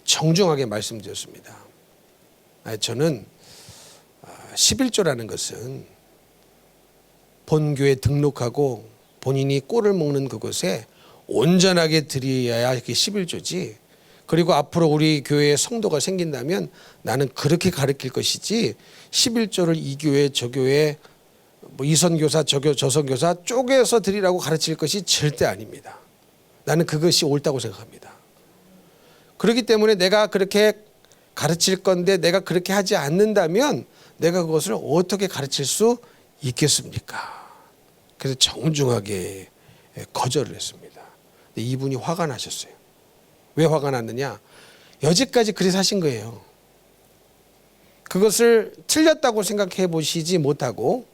Speaker 1: 정중하게 말씀드렸습니다. 저는 11조라는 것은 본교에 등록하고 본인이 꼴을 먹는 그곳에 온전하게 드려야 이게 11조지. 그리고 앞으로 우리 교회에 성도가 생긴다면 나는 그렇게 가르칠 것이지 11조를 이 교회 저 교회 이 선교사 저 선교사 쪼개서 드리라고 가르칠 것이 절대 아닙니다. 나는 그것이 옳다고 생각합니다. 그렇기 때문에 내가 그렇게 가르칠 건데 내가 그렇게 하지 않는다면 내가 그것을 어떻게 가르칠 수 있겠습니까? 그래서 정중하게 거절을 했습니다. 근데 이분이 화가 나셨어요. 왜 화가 났느냐? 여지까지 그래서 하신 거예요. 그것을 틀렸다고 생각해 보시지 못하고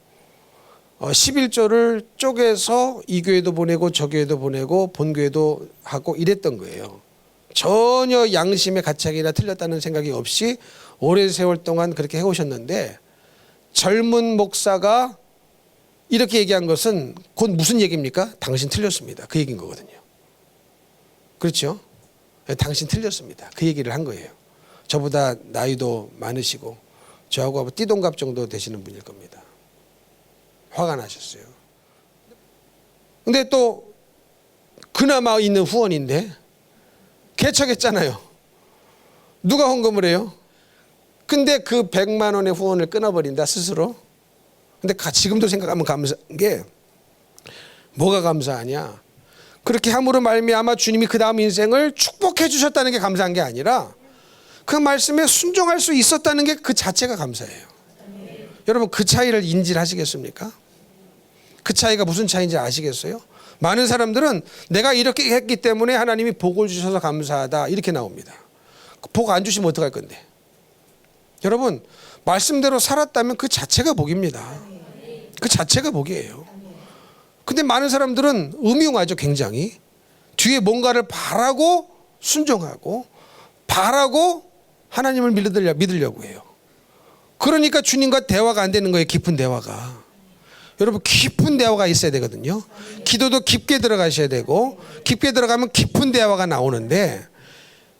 Speaker 1: 11조를 쪼개서 이 교회도 보내고 저 교회도 보내고 본 교회도 하고 이랬던 거예요. 전혀 양심의 가책이나 틀렸다는 생각이 없이 오랜 세월 동안 그렇게 해오셨는데 젊은 목사가 이렇게 얘기한 것은 곧 무슨 얘기입니까? 당신 틀렸습니다. 그 얘기인 거거든요. 그렇죠? 당신 틀렸습니다. 그 얘기를 한 거예요. 저보다 나이도 많으시고 저하고 띠동갑 정도 되시는 분일 겁니다. 화가 나셨어요. 근데 또 그나마 있는 후원인데 개척했잖아요. 누가 헌금을 해요? 근데 그 100만 원의 후원을 끊어버린다 스스로. 근데 지금도 생각하면 감사한 게 뭐가 감사하냐? 그렇게 함으로 말미암아 주님이 그 다음 인생을 축복해 주셨다는 게 감사한 게 아니라 그 말씀에 순종할 수 있었다는 게 그 자체가 감사해요. 여러분 그 차이를 인지를 하시겠습니까? 그 차이가 무슨 차이인지 아시겠어요? 많은 사람들은 내가 이렇게 했기 때문에 하나님이 복을 주셔서 감사하다 이렇게 나옵니다. 복 안 주시면 어떡할 건데? 여러분 말씀대로 살았다면 그 자체가 복입니다. 그 자체가 복이에요. 근데 많은 사람들은 음흉하죠. 굉장히 뒤에 뭔가를 바라고 순종하고 바라고 하나님을 믿으려고 해요. 그러니까 주님과 대화가 안 되는 거예요. 깊은 대화가. 여러분 깊은 대화가 있어야 되거든요. 기도도 깊게 들어가셔야 되고 깊게 들어가면 깊은 대화가 나오는데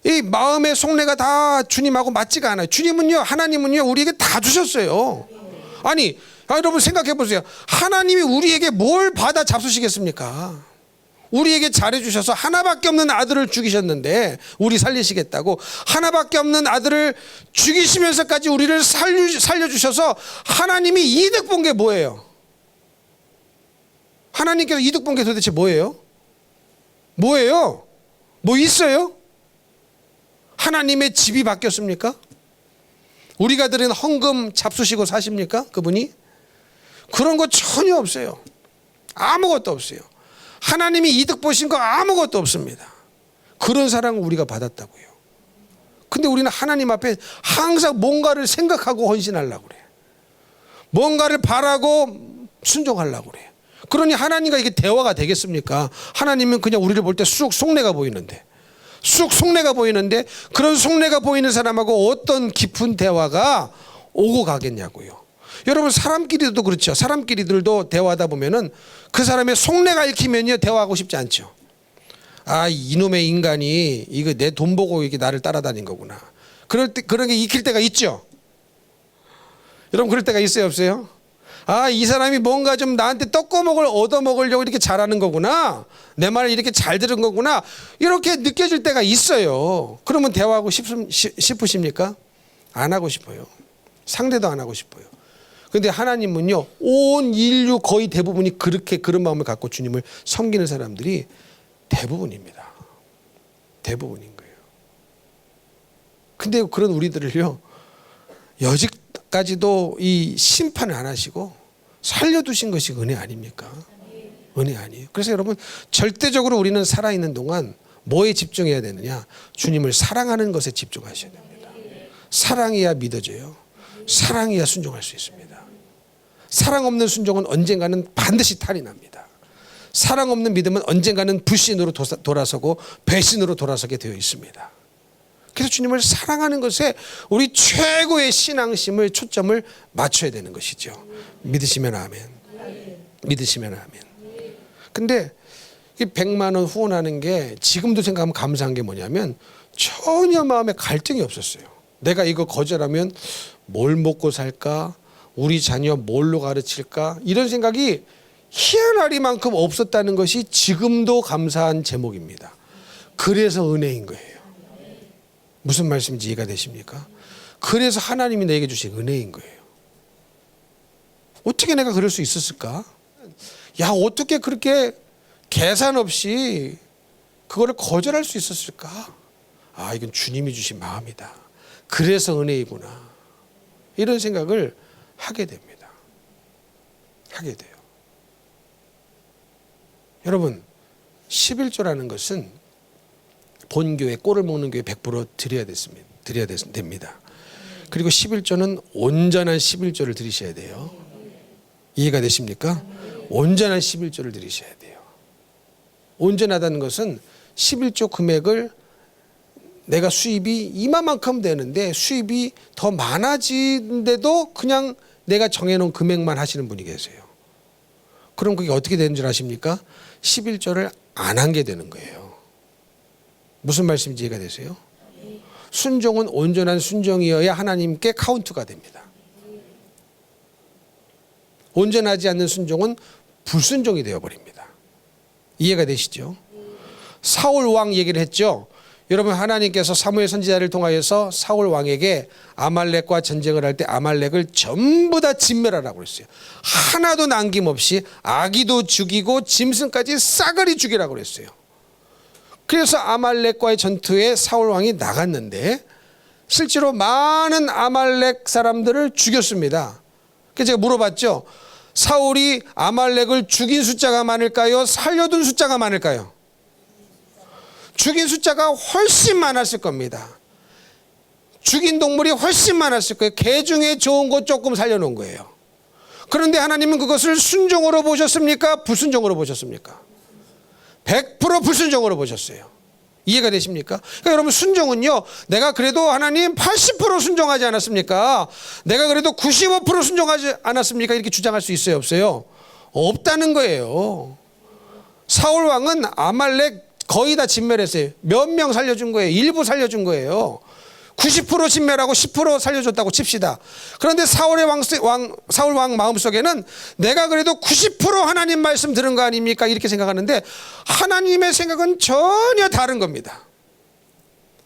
Speaker 1: 이 마음의 속내가 다 주님하고 맞지가 않아요. 주님은요, 하나님은요 우리에게 다 주셨어요. 아니 여러분 생각해 보세요. 하나님이 우리에게 뭘 받아 잡수시겠습니까? 우리에게 잘해주셔서 하나밖에 없는 아들을 죽이셨는데 우리 살리시겠다고 하나밖에 없는 아들을 죽이시면서까지 우리를 살려주셔서 하나님이 이득 본 게 뭐예요? 하나님께서 이득 본 게 도대체 뭐예요? 뭐예요? 뭐 있어요? 하나님의 집이 바뀌었습니까? 우리가 드린 헌금 잡수시고 사십니까? 그분이? 그런 거 전혀 없어요. 아무것도 없어요. 하나님이 이득 보신 거 아무것도 없습니다. 그런 사랑을 우리가 받았다고요. 근데 우리는 하나님 앞에 항상 뭔가를 생각하고 헌신하려고 그래요. 뭔가를 바라고 순종하려고 그래요. 그러니 하나님과 이게 대화가 되겠습니까? 하나님은 그냥 우리를 볼 때 쑥 속내가 보이는데 그런 속내가 보이는 사람하고 어떤 깊은 대화가 오고 가겠냐고요. 여러분 사람끼리도 그렇죠. 사람끼리들도 대화하다 보면은 그 사람의 속내가 읽히면요 대화하고 싶지 않죠. 아 이놈의 인간이 이거 내 돈 보고 이게 나를 따라다닌 거구나. 그럴 때 그런 게 익힐 때가 있죠. 여러분 그럴 때가 있어요 없어요? 아 이 사람이 뭔가 좀 나한테 떡고목을 얻어먹으려고 이렇게 잘하는 거구나. 내 말을 이렇게 잘 들은 거구나. 이렇게 느껴질 때가 있어요. 그러면 대화하고 싶으십니까? 안 하고 싶어요. 상대도 안 하고 싶어요. 근데 하나님은요 온 인류 거의 대부분이 그렇게 그런 마음을 갖고 주님을 섬기는 사람들이 대부분입니다. 대부분인 거예요. 근데 그런 우리들을요 여지까지도 이 심판을 안 하시고 살려두신 것이 은혜 아닙니까? 은혜 아니에요. 그래서 여러분 절대적으로 우리는 살아있는 동안 뭐에 집중해야 되느냐? 주님을 사랑하는 것에 집중하셔야 됩니다. 사랑해야 믿어져요. 사랑해야 순종할 수 있습니다. 사랑 없는 순종은 언젠가는 반드시 탈이 납니다. 사랑 없는 믿음은 언젠가는 불신으로 돌아서고 배신으로 돌아서게 되어 있습니다. 그래서 주님을 사랑하는 것에 우리 최고의 신앙심을 초점을 맞춰야 되는 것이죠. 믿으시면 아멘. 믿으시면 아멘. 근데 이 100만 원 후원하는 게 지금도 생각하면 감사한 게 뭐냐면 전혀 마음에 갈등이 없었어요. 내가 이거 거절하면 뭘 먹고 살까? 우리 자녀 뭘로 가르칠까? 이런 생각이 희한하리만큼 없었다는 것이 지금도 감사한 제목입니다. 그래서 은혜인 거예요. 무슨 말씀인지 이해가 되십니까? 그래서 하나님이 내게 주신 은혜인 거예요. 어떻게 내가 그럴 수 있었을까? 야 어떻게 그렇게 계산 없이 그거를 거절할 수 있었을까? 아 이건 주님이 주신 마음이다. 그래서 은혜이구나. 이런 생각을 하게 됩니다. 하게 돼요. 여러분 11조라는 것은 본교회 꼴을 먹는 교회 100% 드려야 됩니다. 그리고 11조는 온전한 11조를 드리셔야 돼요. 이해가 되십니까? 온전한 11조를 드리셔야 돼요. 온전하다는 것은 11조 금액을 내가 수입이 이만큼 되는데 수입이 더 많아지는데도 그냥 내가 정해놓은 금액만 하시는 분이 계세요. 그럼 그게 어떻게 되는 줄 아십니까? 11조를 안 한 게 되는 거예요. 무슨 말씀인지 이해가 되세요? 순종은 온전한 순종이어야 하나님께 카운트가 됩니다. 온전하지 않는 순종은 불순종이 되어버립니다. 이해가 되시죠? 사울 왕 얘기를 했죠. 여러분 하나님께서 사무엘 선지자를 통하여서 사울 왕에게 아말렉과 전쟁을 할 때 아말렉을 전부 다 진멸하라고 그랬어요. 하나도 남김없이 아기도 죽이고 짐승까지 싸그리 죽이라고 그랬어요. 그래서 아말렉과의 전투에 사울 왕이 나갔는데 실제로 많은 아말렉 사람들을 죽였습니다. 그래서 제가 물어봤죠. 사울이 아말렉을 죽인 숫자가 많을까요? 살려둔 숫자가 많을까요? 죽인 숫자가 훨씬 많았을 겁니다. 죽인 동물이 훨씬 많았을 거예요. 개 중에 좋은 거 조금 살려놓은 거예요. 그런데 하나님은 그것을 순종으로 보셨습니까? 불순종으로 보셨습니까? 100% 불순종으로 보셨어요. 이해가 되십니까? 그러니까 여러분, 순종은요, 내가 그래도 하나님 80% 순종하지 않았습니까? 내가 그래도 95% 순종하지 않았습니까? 이렇게 주장할 수 있어요, 없어요? 없다는 거예요. 사울 왕은 아말렉 거의 다 진멸했어요. 몇 명 살려준 거예요. 일부 살려준 거예요. 90% 진멸하고 10% 살려줬다고 칩시다. 그런데 사울 왕 마음속에는 내가 그래도 90% 하나님 말씀 들은 거 아닙니까? 이렇게 생각하는데 하나님의 생각은 전혀 다른 겁니다.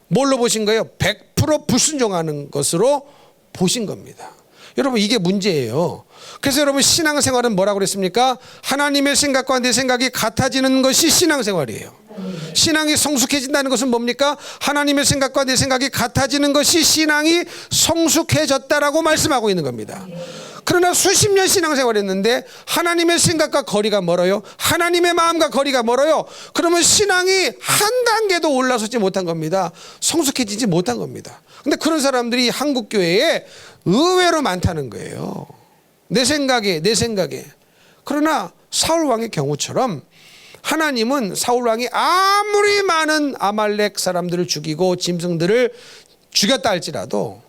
Speaker 1: 뭘로 보신 거예요? 100% 불순종하는 것으로 보신 겁니다. 여러분, 이게 문제예요. 그래서 여러분, 신앙생활은 뭐라고 그랬습니까? 하나님의 생각과 내 생각이 같아지는 것이 신앙생활이에요. 신앙이 성숙해진다는 것은 뭡니까? 하나님의 생각과 내 생각이 같아지는 것이 신앙이 성숙해졌다라고 말씀하고 있는 겁니다. 그러나 수십 년 신앙생활을 했는데 하나님의 생각과 거리가 멀어요. 하나님의 마음과 거리가 멀어요. 그러면 신앙이 한 단계도 올라서지 못한 겁니다. 성숙해지지 못한 겁니다. 근데 그런 사람들이 한국 교회에 의외로 많다는 거예요. 내 생각에. 그러나 사울 왕의 경우처럼 하나님은 사울 왕이 아무리 많은 아말렉 사람들을 죽이고 짐승들을 죽였다 할지라도,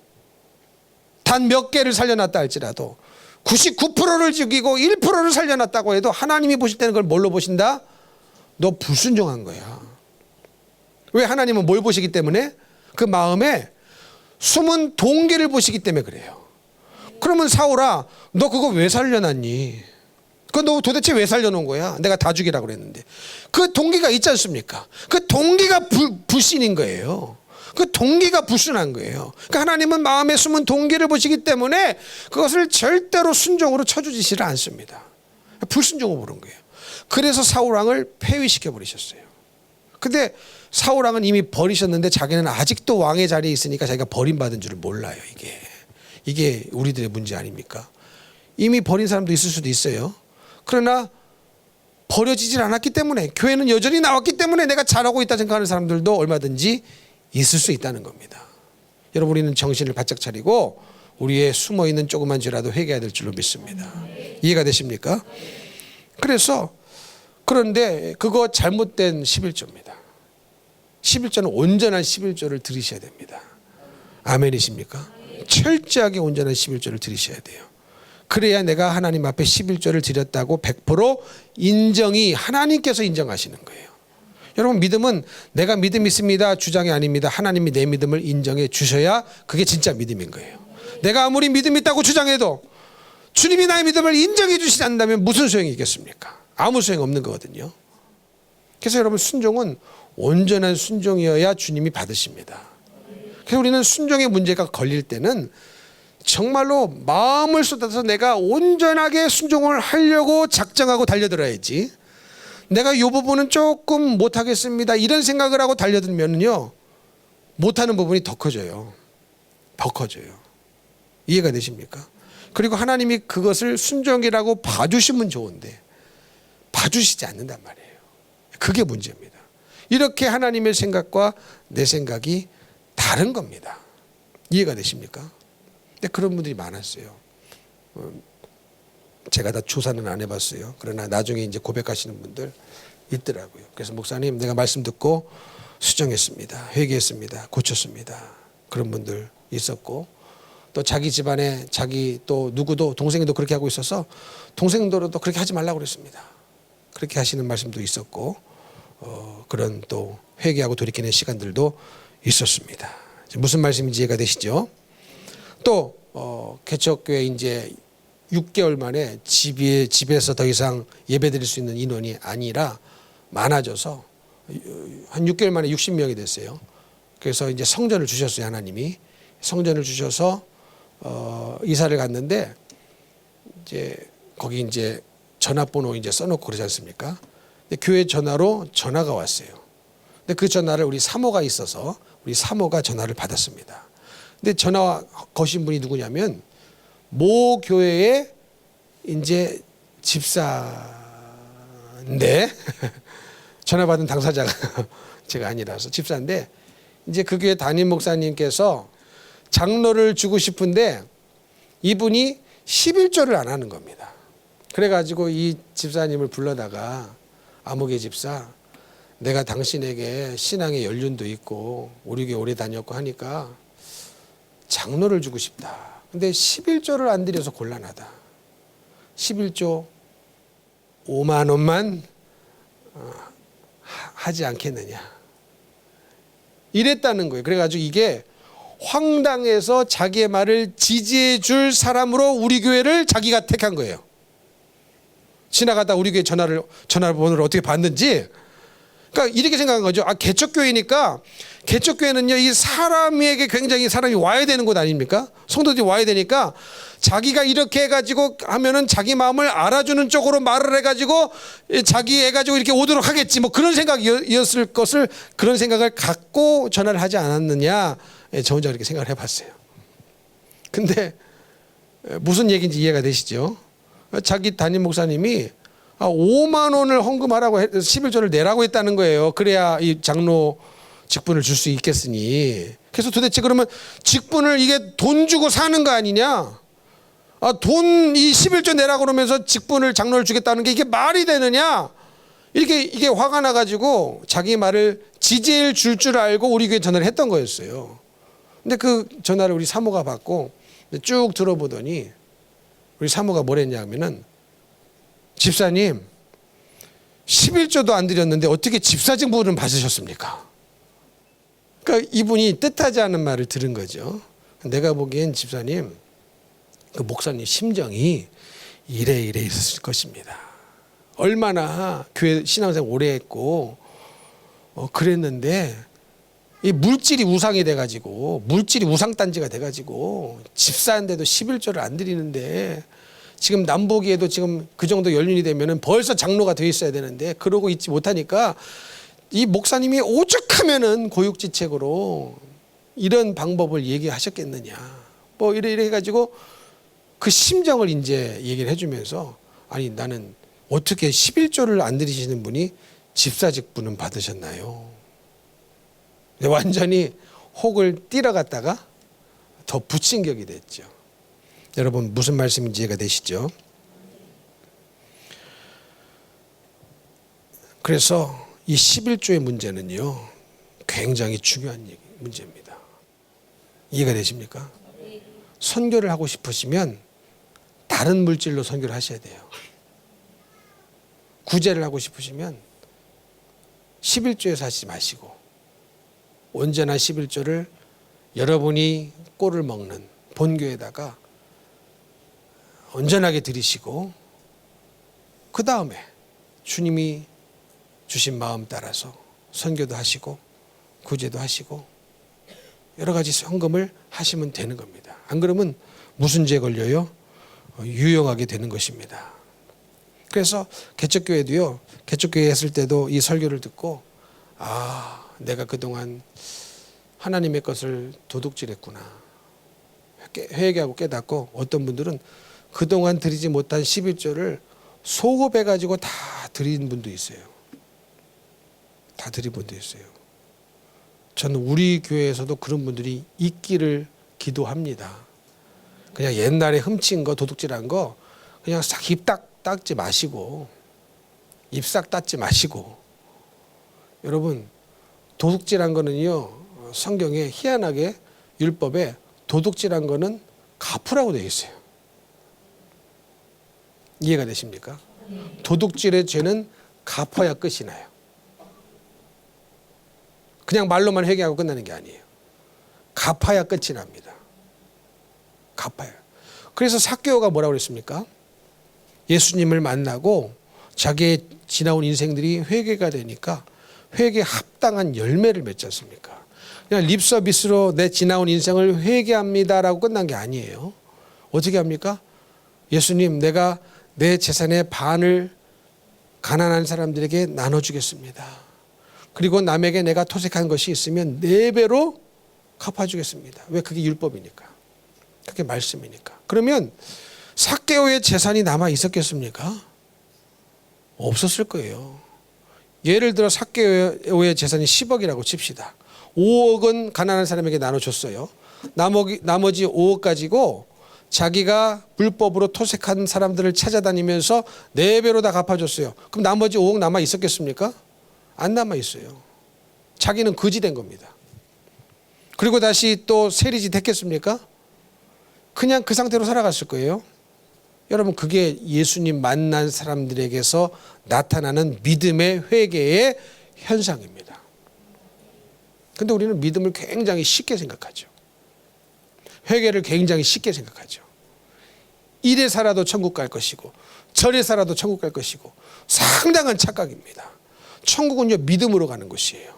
Speaker 1: 단 몇 개를 살려놨다 할지라도, 99%를 죽이고 1%를 살려놨다고 해도 하나님이 보실 때는 그걸 뭘로 보신다? 너 불순종한 거야. 왜? 하나님은 뭘 보시기 때문에? 그 마음에 숨은 동기를 보시기 때문에 그래요. 그러면 사울아, 너 그거 왜 살려놨니? 그거 너 도대체 왜 살려놓은 거야? 내가 다 죽이라고 그랬는데. 그 동기가 있지 않습니까? 그 동기가 불신인 거예요. 그 동기가 불순한 거예요. 그러니까 하나님은 마음에 숨은 동기를 보시기 때문에 그것을 절대로 순종으로 쳐주지를 않습니다. 불순종으로 보는 거예요. 그래서 사울왕을 폐위시켜 버리셨어요. 근데 사울왕은 이미 버리셨는데 자기는 아직도 왕의 자리에 있으니까 자기가 버림받은 줄을 몰라요. 이게 우리들의 문제 아닙니까? 이미 버린 사람도 있을 수도 있어요. 그러나 버려지질 않았기 때문에, 교회는 여전히 나왔기 때문에 내가 잘하고 있다 생각하는 사람들도 얼마든지 있을 수 있다는 겁니다. 여러분, 우리는 정신을 바짝 차리고 우리의 숨어있는 조그만 죄라도 회개해야 될 줄로 믿습니다. 이해가 되십니까? 그런데 그거 잘못된 11조입니다. 11조는 온전한 11조를 들으셔야 됩니다. 아멘이십니까? 철저하게 온전한 11조를 들으셔야 돼요. 그래야 내가 하나님 앞에 11조를 드렸다고 100% 인정이, 하나님께서 인정하시는 거예요. 여러분, 믿음은 내가 믿음 있습니다 주장이 아닙니다. 하나님이 내 믿음을 인정해 주셔야 그게 진짜 믿음인 거예요. 내가 아무리 믿음 있다고 주장해도 주님이 나의 믿음을 인정해 주시지 않는다면 무슨 소용이 있겠습니까? 아무 소용 없는 거거든요. 그래서 여러분, 순종은 온전한 순종이어야 주님이 받으십니다. 그래서 우리는 순종의 문제가 걸릴 때는 정말로 마음을 쏟아서 내가 온전하게 순종을 하려고 작정하고 달려들어야지, 내가 이 부분은 조금 못하겠습니다 이런 생각을 하고 달려들면요, 못하는 부분이 더 커져요. 이해가 되십니까? 그리고 하나님이 그것을 순종이라고 봐주시면 좋은데 봐주시지 않는단 말이에요. 그게 문제입니다. 이렇게 하나님의 생각과 내 생각이 다른 겁니다. 이해가 되십니까? 근데 그런 분들이 많았어요. 제가 다 조사는 안 해봤어요. 그러나 나중에 이제 고백하시는 분들 있더라고요. 그래서 목사님, 내가 말씀 듣고 수정했습니다. 회개했습니다. 고쳤습니다. 그런 분들 있었고, 또 자기 집안에 자기 또 누구도, 동생도 그렇게 하고 있어서 동생들도 그렇게 하지 말라고 그랬습니다. 그렇게 하시는 말씀도 있었고, 그런 또 회개하고 돌이키는 시간들도 있었습니다. 무슨 말씀인지 이해가 되시죠? 또 개척교회 이제 6개월 만에 집에서 더 이상 예배드릴 수 있는 인원이 아니라 많아져서 한 6개월 만에 60명이 됐어요. 그래서 이제 성전을 주셨어요. 하나님이 성전을 주셔서 이사를 갔는데, 이제 거기 이제 전화번호 이제 써놓고 그러지 않습니까? 근데 교회 전화로 전화가 왔어요. 근데 그 전화를 우리 사모가 있어서 우리 사모가 전화를 받았습니다. 근데 전화 거신 분이 누구냐면 모 교회의 이제 집사인데 전화 받은 당사자가 제가 아니라서 집사인데 이제 그 교회 담임 목사님께서 장로를 주고 싶은데 이분이 11조를 안 하는 겁니다. 그래가지고 이 집사님을 불러다가 아무개 집사, 내가 당신에게 신앙의 연륜도 있고 우리 교회 오래 다녔고 하니까 장로를 주고 싶다. 근데 11조를 안 드려서 곤란하다. 11조 5만 원만 하지 않겠느냐. 이랬다는 거예요. 그래가지고 이게 황당해서 자기의 말을 지지해 줄 사람으로 우리 교회를 자기가 택한 거예요. 지나가다 우리 교회 전화번호를 어떻게 받는지. 그러니까 이렇게 생각한 거죠. 개척교회니까 개척교회는요, 이 사람에게 굉장히 사람이 와야 되는 곳 아닙니까? 성도들이 와야 되니까 자기가 이렇게 해가지고 하면은 자기 마음을 알아주는 쪽으로 말을 해가지고 자기 해가지고 이렇게 오도록 하겠지. 뭐 그런 생각이었을 것을 그런 생각을 갖고 전화를 하지 않았느냐. 저 혼자 그렇게 생각을 해봤어요. 근데 무슨 얘기인지 이해가 되시죠? 자기 담임 목사님이 5만 원을 헌금하라고 11조를 내라고 했다는 거예요. 그래야 이 장로 직분을 줄 수 있겠으니. 그래서 도대체 그러면 직분을 이게 돈 주고 사는 거 아니냐? 돈 이 11조 내라고 그러면서 직분을 장로를 주겠다는 게 이게 말이 되느냐? 이게 화가 나가지고 자기 말을 지지해 줄 알고 우리 교회 전화를 했던 거였어요. 근데 그 전화를 우리 사모가 받고 쭉 들어보더니 우리 사모가 뭐랬냐 하면은 집사님 11조도 안 드렸는데 어떻게 집사 직분을 받으셨습니까? 그러니까 이분이 뜻하지 않은 말을 들은 거죠. 내가 보기엔 집사님 그 목사님 심정이 이래 있었을 것입니다. 얼마나 교회 신앙생활 오래 했고 그랬는데 이 물질이 우상이 돼가지고 물질이 우상단지가 돼가지고 집사인데도 11조를 안 드리는데 지금 남보기에도 지금 그 정도 연륜이 되면은 벌써 장로가 돼 있어야 되는데 그러고 있지 못하니까 이 목사님이 오죽하면은 고육지책으로 이런 방법을 얘기하셨겠느냐. 뭐 이래 해가지고 그 심정을 이제 얘기를 해주면서 아니 나는 어떻게 11조를 안 드리시는 분이 집사 직분은 받으셨나요? 완전히 혹을 띠러갔다가 더 붙인 격이 됐죠. 여러분 무슨 말씀인지 이해가 되시죠? 그래서 이 11조의 문제는요 굉장히 중요한 문제입니다. 이해가 되십니까? 선교를 하고 싶으시면 다른 물질로 선교를 하셔야 돼요. 구제를 하고 싶으시면 11조에서 하시지 마시고 언제나 11조를 여러분이 꼴을 먹는 본교에다가 온전하게 드리시고 그 다음에 주님이 주신 마음 따라서 선교도 하시고 구제도 하시고 여러 가지 헌금을 하시면 되는 겁니다. 안 그러면 무슨 죄 걸려요? 유용하게 되는 것입니다. 그래서 개척교회도요. 개척교회 했을 때도 이 설교를 듣고 내가 그동안 하나님의 것을 도둑질했구나. 회개하고 깨닫고 어떤 분들은 그동안 드리지 못한 11조를 소급해가지고 다 드린 분도 있어요. 다 드린 분도 있어요. 저는 우리 교회에서도 그런 분들이 있기를 기도합니다. 그냥 옛날에 훔친 거 도둑질한 거 그냥 싹 입 닦지 마시고 입 싹 닦지 마시고 여러분 도둑질한 거는요 성경에 희한하게 율법에 도둑질한 거는 갚으라고 되어 있어요. 이해가 되십니까? 도둑질의 죄는 갚아야 끝이 나요. 그냥 말로만 회개하고 끝나는 게 아니에요. 갚아야 끝이 납니다. 갚아야. 그래서 삭개오가 뭐라고 그랬습니까? 예수님을 만나고 자기의 지나온 인생들이 회개가 되니까 회개에 합당한 열매를 맺지 않습니까? 그냥 립서비스로 내 지나온 인생을 회개합니다라고 끝난 게 아니에요. 어떻게 합니까? 예수님, 내가 내 재산의 반을 가난한 사람들에게 나눠주겠습니다. 그리고 남에게 내가 토색한 것이 있으면 4배로 갚아주겠습니다. 왜? 그게 율법이니까. 그게 말씀이니까. 그러면 삭개오의 재산이 남아 있었겠습니까? 없었을 거예요. 예를 들어 삭개오의 재산이 10억이라고 칩시다. 5억은 가난한 사람에게 나눠줬어요. 나머지 5억 가지고 자기가 불법으로 토색한 사람들을 찾아다니면서 4배로 다 갚아줬어요. 그럼 나머지 5억 남아 있었겠습니까? 안 남아 있어요. 자기는 거지 된 겁니다. 그리고 다시 또 세리지 됐겠습니까? 그냥 그 상태로 살아갔을 거예요. 여러분, 그게 예수님 만난 사람들에게서 나타나는 믿음의 회개의 현상입니다. 근데 우리는 믿음을 굉장히 쉽게 생각하죠. 회개를 굉장히 쉽게 생각하죠. 이래 살아도 천국 갈 것이고 저래 살아도 천국 갈 것이고 상당한 착각입니다. 천국은요, 믿음으로 가는 곳이에요.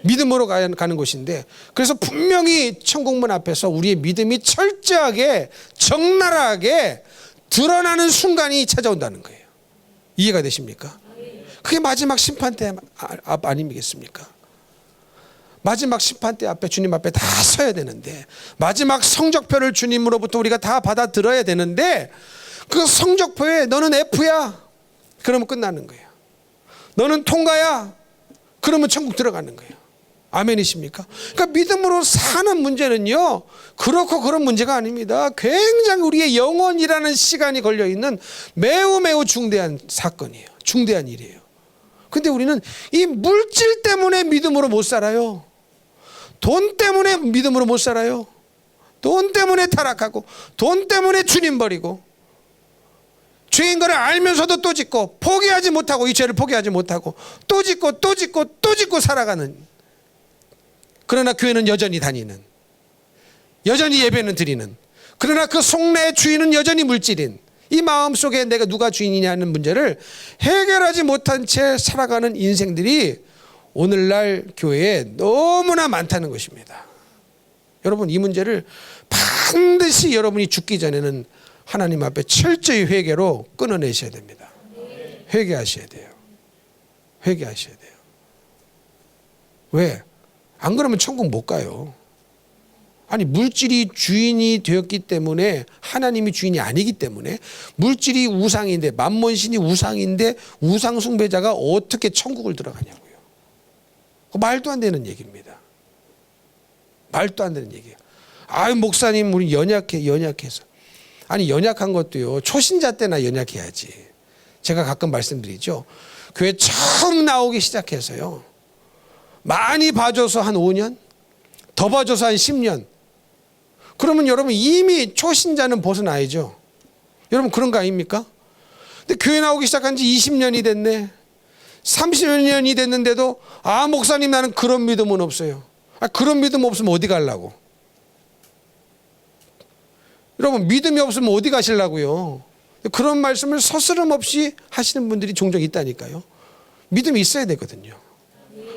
Speaker 1: 믿음으로 가는 곳인데, 그래서 분명히 천국문 앞에서 우리의 믿음이 철저하게 적나라하게 드러나는 순간이 찾아온다는 거예요. 이해가 되십니까? 그게 마지막 심판대 앞 아니겠습니까? 마지막 심판대 앞에, 주님 앞에 다 서야 되는데, 마지막 성적표를 주님으로부터 우리가 다 받아 들어야 되는데, 그 성적표에 너는 F야 그러면 끝나는 거예요. 너는 통과야 그러면 천국 들어가는 거예요. 아멘이십니까? 그러니까 믿음으로 사는 문제는요, 그렇고 그런 문제가 아닙니다. 굉장히 우리의 영원이라는 시간이 걸려있는 매우 중대한 사건이에요. 중대한 일이에요. 근데 우리는 이 물질 때문에 믿음으로 못 살아요. 돈 때문에 믿음으로 못 살아요. 돈 때문에 타락하고, 돈 때문에 주님 버리고, 죄인 거를 알면서도 또 짓고, 포기하지 못하고, 이 죄를 포기하지 못하고 또 짓고 또 짓고 또 짓고 살아가는, 그러나 교회는 여전히 다니는, 여전히 예배는 드리는, 그러나 그 속내의 주인은 여전히 물질인, 이 마음속에 내가 누가 주인이냐는 문제를 해결하지 못한 채 살아가는 인생들이 오늘날 교회에 너무나 많다는 것입니다. 여러분, 이 문제를 반드시 여러분이 죽기 전에는 하나님 앞에 철저히 회개로 끊어내셔야 됩니다. 회개하셔야 돼요. 회개하셔야 돼요. 왜? 안 그러면 천국 못 가요. 아니, 물질이 주인이 되었기 때문에, 하나님이 주인이 아니기 때문에, 물질이 우상인데, 만몬신이 우상인데 우상 숭배자가 어떻게 천국을 들어가냐고요. 말도 안 되는 얘기입니다. 말도 안 되는 얘기예요. 아유, 목사님 우리 연약해서. 아니, 연약한 것도요, 초신자 때나 연약해야지. 제가 가끔 말씀드리죠. 교회 처음 나오기 시작해서요, 많이 봐줘서 한 5년, 더 봐줘서 한 10년. 그러면 여러분 이미 초신자는 벗어나야죠. 여러분, 그런 거 아닙니까? 근데 교회 나오기 시작한 지 20년이 됐네, 30년이 됐는데도, 아, 목사님 나는 그런 믿음은 없어요. 아, 그런 믿음 없으면 어디 가려고? 여러분, 믿음이 없으면 어디 가시려고요? 그런 말씀을 서스럼 없이 하시는 분들이 종종 있다니까요. 믿음이 있어야 되거든요.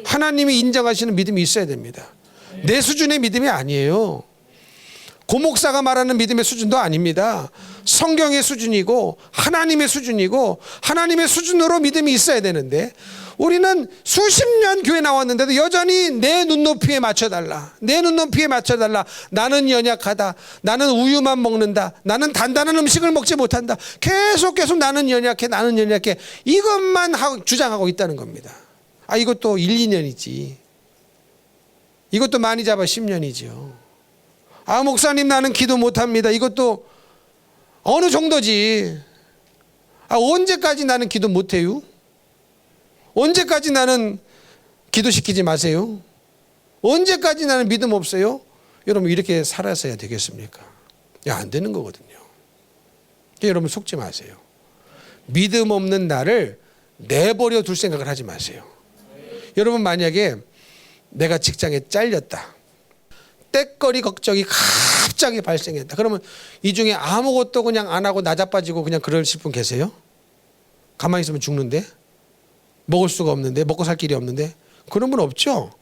Speaker 1: 하나님이 인정하시는 믿음이 있어야 됩니다. 내 수준의 믿음이 아니에요. 고목사가 말하는 믿음의 수준도 아닙니다. 성경의 수준이고 하나님의 수준이고, 하나님의 수준으로 믿음이 있어야 되는데, 우리는 수십 년 교회 나왔는데도 여전히 내 눈높이에 맞춰달라, 내 눈높이에 맞춰달라, 나는 연약하다, 나는 우유만 먹는다, 나는 단단한 음식을 먹지 못한다, 계속 나는 연약해, 나는 연약해, 이것만 주장하고 있다는 겁니다. 아, 이것도 1, 2년이지. 이것도 많이 잡아 10년이죠. 아, 목사님 나는 기도 못합니다. 이것도 어느 정도지. 아, 언제까지 나는 기도 못해요? 언제까지 나는 기도시키지 마세요? 언제까지 나는 믿음 없어요? 여러분, 이렇게 살아서야 되겠습니까? 안 되는 거거든요. 여러분, 속지 마세요. 믿음 없는 나를 내버려 둘 생각을 하지 마세요. 여러분, 만약에 내가 직장에 잘렸다, 떼거리 걱정이 갑자기 발생했다, 그러면 이 중에 아무것도 그냥 안 하고 나자빠지고 그냥 그러실 분 계세요? 가만히 있으면 죽는데, 먹을 수가 없는데, 먹고 살 길이 없는데, 그런 분 없죠?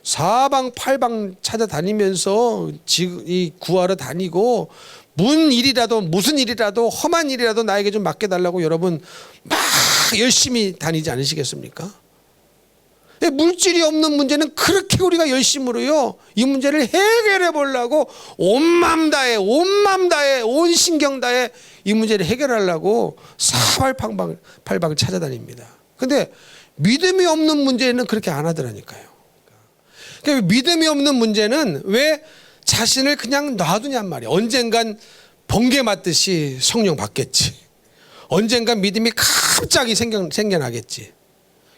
Speaker 1: 사방팔방 찾아다니면서 구하러 다니고, 무슨 일이라도 험한 일이라도 나에게 좀 맡겨달라고 여러분 막 열심히 다니지 않으시겠습니까? 물질이 없는 문제는 그렇게 우리가 열심으로요 이 문제를 해결해 보려고 온 맘 다해 온 신경 다해 이 문제를 해결하려고 사발팔방 찾아다닙니다. 근데 믿음이 없는 문제는 그렇게 안 하더라니까요. 그러니까 믿음이 없는 문제는 왜 자신을 그냥 놔두냔 말이에요. 언젠간 번개 맞듯이 성령 받겠지. 언젠간 믿음이 갑자기 생겨나겠지.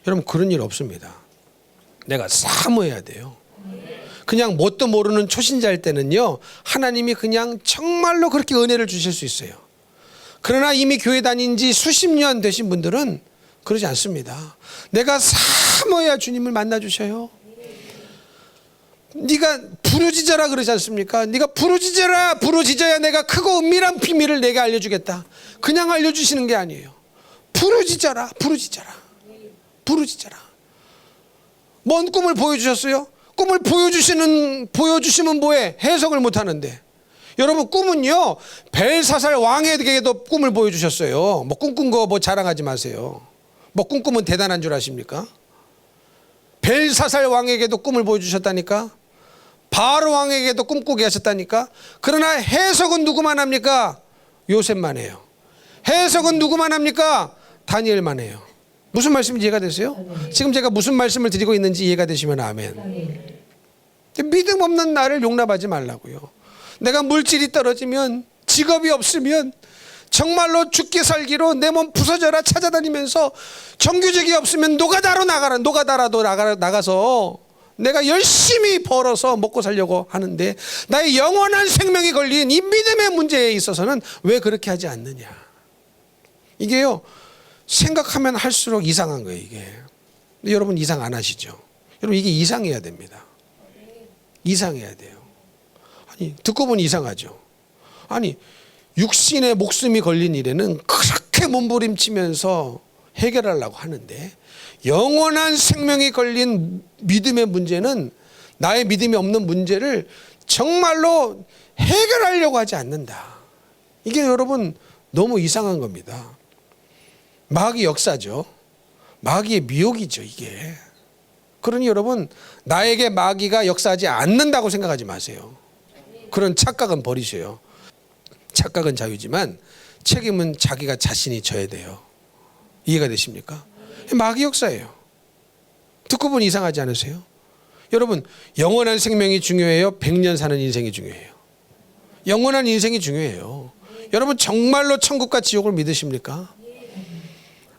Speaker 1: 여러분 그런 일 없습니다. 내가 사모해야 돼요. 그냥 뭣도 모르는 초신자일 때는요 하나님이 그냥 정말로 그렇게 은혜를 주실 수 있어요. 그러나 이미 교회 다닌 지 수십 년 되신 분들은 그러지 않습니다. 내가 사모해야 주님을 만나 주셔요. 네가 부르짖어라 그러지 않습니까? 네가 부르짖어야 내가 크고 은밀한 비밀을 내게 알려주겠다. 그냥 알려주시는 게 아니에요. 부르짖어라. 뭔 꿈을 보여주셨어요? 꿈을 보여주시면 뭐해? 해석을 못하는데. 여러분 꿈은요 벨사살 왕에게도 꿈을 보여주셨어요. 뭐 꿈꾼 거 뭐 자랑하지 마세요. 뭐 꿈꾸면 대단한 줄 아십니까? 벨사살 왕에게도 꿈을 보여주셨다니까. 바로 왕에게도 꿈꾸게 하셨다니까. 그러나 해석은 누구만 합니까? 요셉만 해요. 해석은 누구만 합니까? 다니엘만 해요. 무슨 말씀인지 이해가 되세요? 지금 제가 무슨 말씀을 드리고 있는지 이해가 되시면 아멘. 믿음 없는 나를 용납하지 말라고요. 내가 물질이 떨어지면 직업이 없으면 정말로 죽기 살기로 내 몸 부서져라 찾아다니면서 정규직이 없으면 노가다로 나가서 내가 열심히 벌어서 먹고 살려고 하는데 나의 영원한 생명이 걸린 이 믿음의 문제에 있어서는 왜 그렇게 하지 않느냐. 이게요 생각하면 할수록 이상한 거예요 이게. 근데 여러분 이상 안 하시죠? 여러분 이게 이상해야 됩니다. 이상해야 돼요. 아니 듣고 보니 이상하죠. 아니 육신의 목숨이 걸린 일에는 그렇게 몸부림치면서 해결하려고 하는데 영원한 생명이 걸린 믿음의 문제는 나의 믿음이 없는 문제를 정말로 해결하려고 하지 않는다. 이게 여러분 너무 이상한 겁니다. 마귀의 역사죠. 마귀의 미혹이죠 이게. 그러니 여러분 나에게 마귀가 역사하지 않는다고 생각하지 마세요. 그런 착각은 버리세요. 착각은 자유지만 책임은 자기가 자신이 져야 돼요. 이해가 되십니까? 마귀 역사예요. 듣고 보니 이상하지 않으세요? 여러분 영원한 생명이 중요해요? 100년 사는 인생이 중요해요? 영원한 인생이 중요해요. 여러분 정말로 천국과 지옥을 믿으십니까?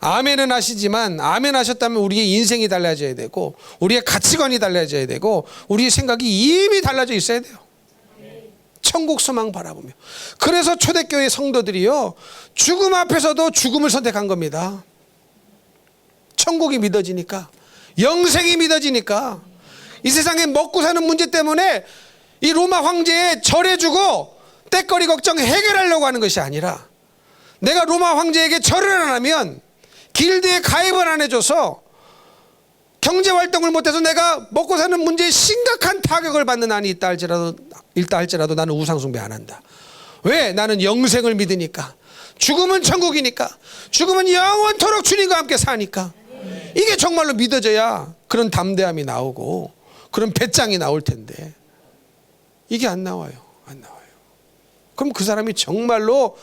Speaker 1: 아멘은 하시지만 아멘 하셨다면 우리의 인생이 달라져야 되고 우리의 가치관이 달라져야 되고 우리의 생각이 이미 달라져 있어야 돼요. 천국 소망 바라보며. 그래서 초대교회 성도들이요 죽음 앞에서도 죽음을 선택한 겁니다. 천국이 믿어지니까, 영생이 믿어지니까. 이 세상에 먹고 사는 문제 때문에 이 로마 황제에 절해주고 때거리 걱정 해결하려고 하는 것이 아니라 내가 로마 황제에게 절을 안 하면 길드에 가입을 안 해줘서 경제활동을 못해서 내가 먹고 사는 문제에 심각한 타격을 받는 한이 있다 할지라도 나는 우상숭배 안 한다. 왜? 나는 영생을 믿으니까. 죽음은 천국이니까. 죽음은 영원토록 주님과 함께 사니까. 이게 정말로 믿어져야 그런 담대함이 나오고 그런 배짱이 나올 텐데 이게 안 나와요. 그럼 그 사람이 정말로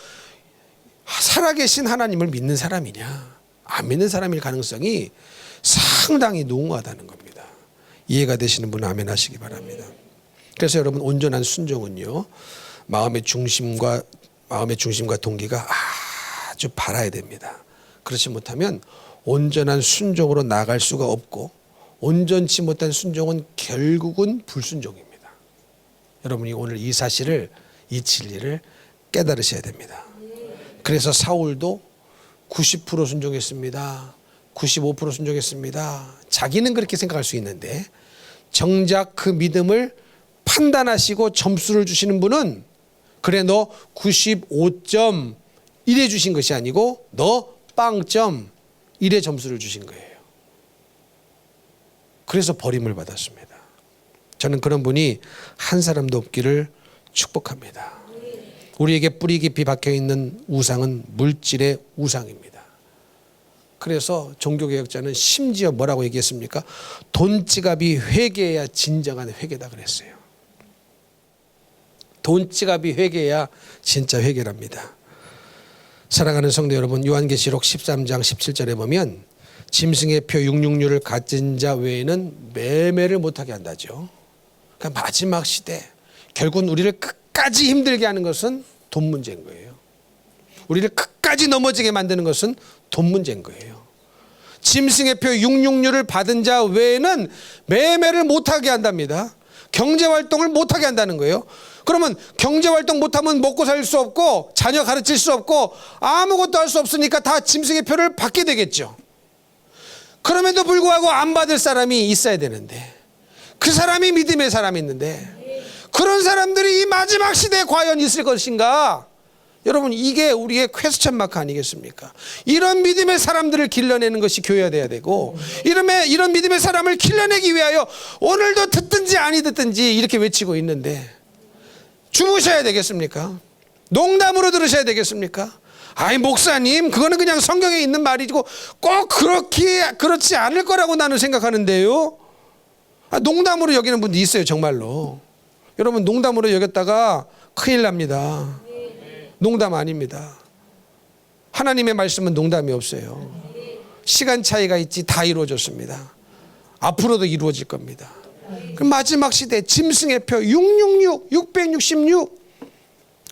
Speaker 1: 살아계신 하나님을 믿는 사람이냐 안 믿는 사람일 가능성이 상당히 농후하다는 겁니다. 이해가 되시는 분은 아멘 하시기 바랍니다. 그래서 여러분 온전한 순종은요 마음의 중심과 동기가 아주 바라야 됩니다. 그렇지 못하면 온전한 순종으로 나갈 수가 없고 온전치 못한 순종은 결국은 불순종입니다. 여러분이 오늘 이 사실을 이 진리를 깨달으셔야 됩니다. 그래서 사울도 90% 순종했습니다. 95% 순종했습니다. 자기는 그렇게 생각할 수 있는데 정작 그 믿음을 판단하시고 점수를 주시는 분은 그래 너 95.1에 주신 것이 아니고 너 빵점 1의 점수를 주신 거예요. 그래서 버림을 받았습니다. 저는 그런 분이 한 사람도 없기를 축복합니다. 우리에게 뿌리 깊이 박혀있는 우상은 물질의 우상입니다. 그래서 종교개혁자는 심지어 뭐라고 얘기했습니까? 돈지갑이 회개해야 진정한 회개다 그랬어요. 돈지갑이 회개해야 진짜 회개랍니다. 사랑하는 성도 여러분, 요한계시록 13장 17절에 보면 짐승의 표 666를 가진 자 외에는 매매를 못하게 한다죠. 그러니까 마지막 시대 결국은 우리를 끝까지 힘들게 하는 것은 돈 문제인 거예요. 우리를 끝까지 넘어지게 만드는 것은 돈 문제인 거예요. 짐승의 표 666를 받은 자 외에는 매매를 못하게 한답니다. 경제활동을 못하게 한다는 거예요. 그러면 경제활동 못하면 먹고 살 수 없고 자녀 가르칠 수 없고 아무것도 할 수 없으니까 다 짐승의 표를 받게 되겠죠. 그럼에도 불구하고 안 받을 사람이 있어야 되는데, 그 사람이 믿음의 사람이 있는데, 그런 사람들이 이 마지막 시대에 과연 있을 것인가? 여러분, 이게 우리의 퀘스천 마크 아니겠습니까? 이런 믿음의 사람들을 길러내는 것이 교회가 돼야 되고, 이런 믿음의 사람을 길러내기 위하여 오늘도 듣든지 아니 듣든지 이렇게 외치고 있는데, 주무셔야 되겠습니까? 농담으로 들으셔야 되겠습니까? 아이 목사님, 그거는 그냥 성경에 있는 말이고 꼭 그렇지 않을 거라고 나는 생각하는데요. 농담으로 여기는 분도 있어요. 정말로. 여러분, 농담으로 여겼다가 큰일 납니다. 농담 아닙니다. 하나님의 말씀은 농담이 없어요. 시간 차이가 있지 다 이루어졌습니다. 앞으로도 이루어질 겁니다. 그럼 마지막 시대 짐승의 표 666, 666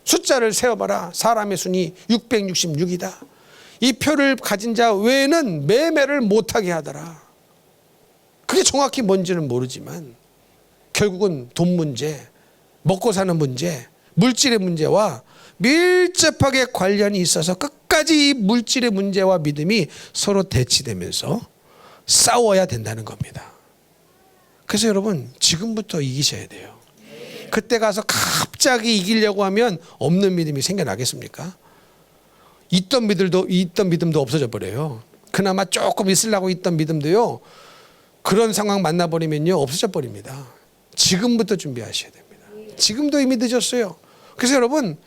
Speaker 1: 숫자를 세어봐라. 사람의 순이 666이다. 이 표를 가진 자 외에는 매매를 못하게 하더라. 그게 정확히 뭔지는 모르지만 결국은 돈 문제, 먹고 사는 문제, 물질의 문제와 밀접하게 관련이 있어서 끝까지 이 물질의 문제와 믿음이 서로 대치되면서 싸워야 된다는 겁니다. 그래서 여러분, 지금부터 이기셔야 돼요. 그때 가서 갑자기 이기려고 하면 없는 믿음이 생겨나겠습니까? 있던 믿음도 없어져 버려요. 그나마 조금 있으려고 있던 믿음도요, 그런 상황 만나버리면요 없어져 버립니다. 지금부터 준비하셔야 됩니다. 지금도 이미 늦었어요. 그래서 여러분,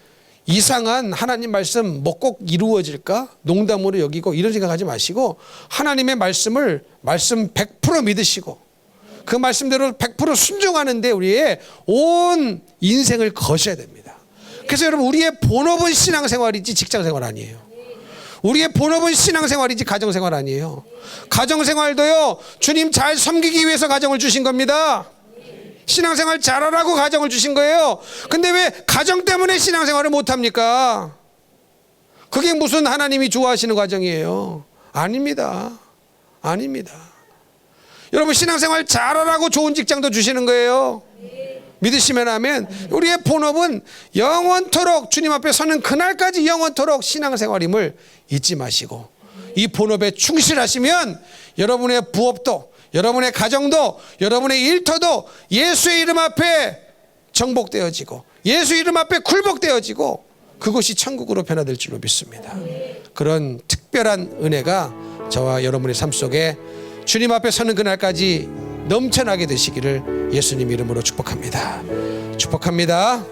Speaker 1: 이상한 하나님 말씀 뭐 꼭 이루어질까? 농담으로 여기고 이런 생각하지 마시고 하나님의 말씀 100% 믿으시고 그 말씀대로 100% 순종하는데 우리의 온 인생을 거셔야 됩니다. 그래서 여러분, 우리의 본업은 신앙생활이지 직장생활 아니에요. 우리의 본업은 신앙생활이지 가정생활 아니에요. 가정생활도요, 주님 잘 섬기기 위해서 가정을 주신 겁니다. 신앙생활 잘하라고 가정을 주신 거예요. 근데 왜 가정 때문에 신앙생활을 못합니까? 그게 무슨 하나님이 좋아하시는 과정이에요? 아닙니다. 아닙니다. 여러분, 신앙생활 잘하라고 좋은 직장도 주시는 거예요. 믿으시면 아멘. 우리의 본업은 영원토록 주님 앞에 서는 그날까지 영원토록 신앙생활임을 잊지 마시고 이 본업에 충실하시면 여러분의 부업도, 여러분의 가정도, 여러분의 일터도 예수의 이름 앞에 정복되어지고 예수 이름 앞에 굴복되어지고 그것이 천국으로 변화될 줄로 믿습니다. 그런 특별한 은혜가 저와 여러분의 삶 속에 주님 앞에 서는 그날까지 넘쳐나게 되시기를 예수님 이름으로 축복합니다. 축복합니다.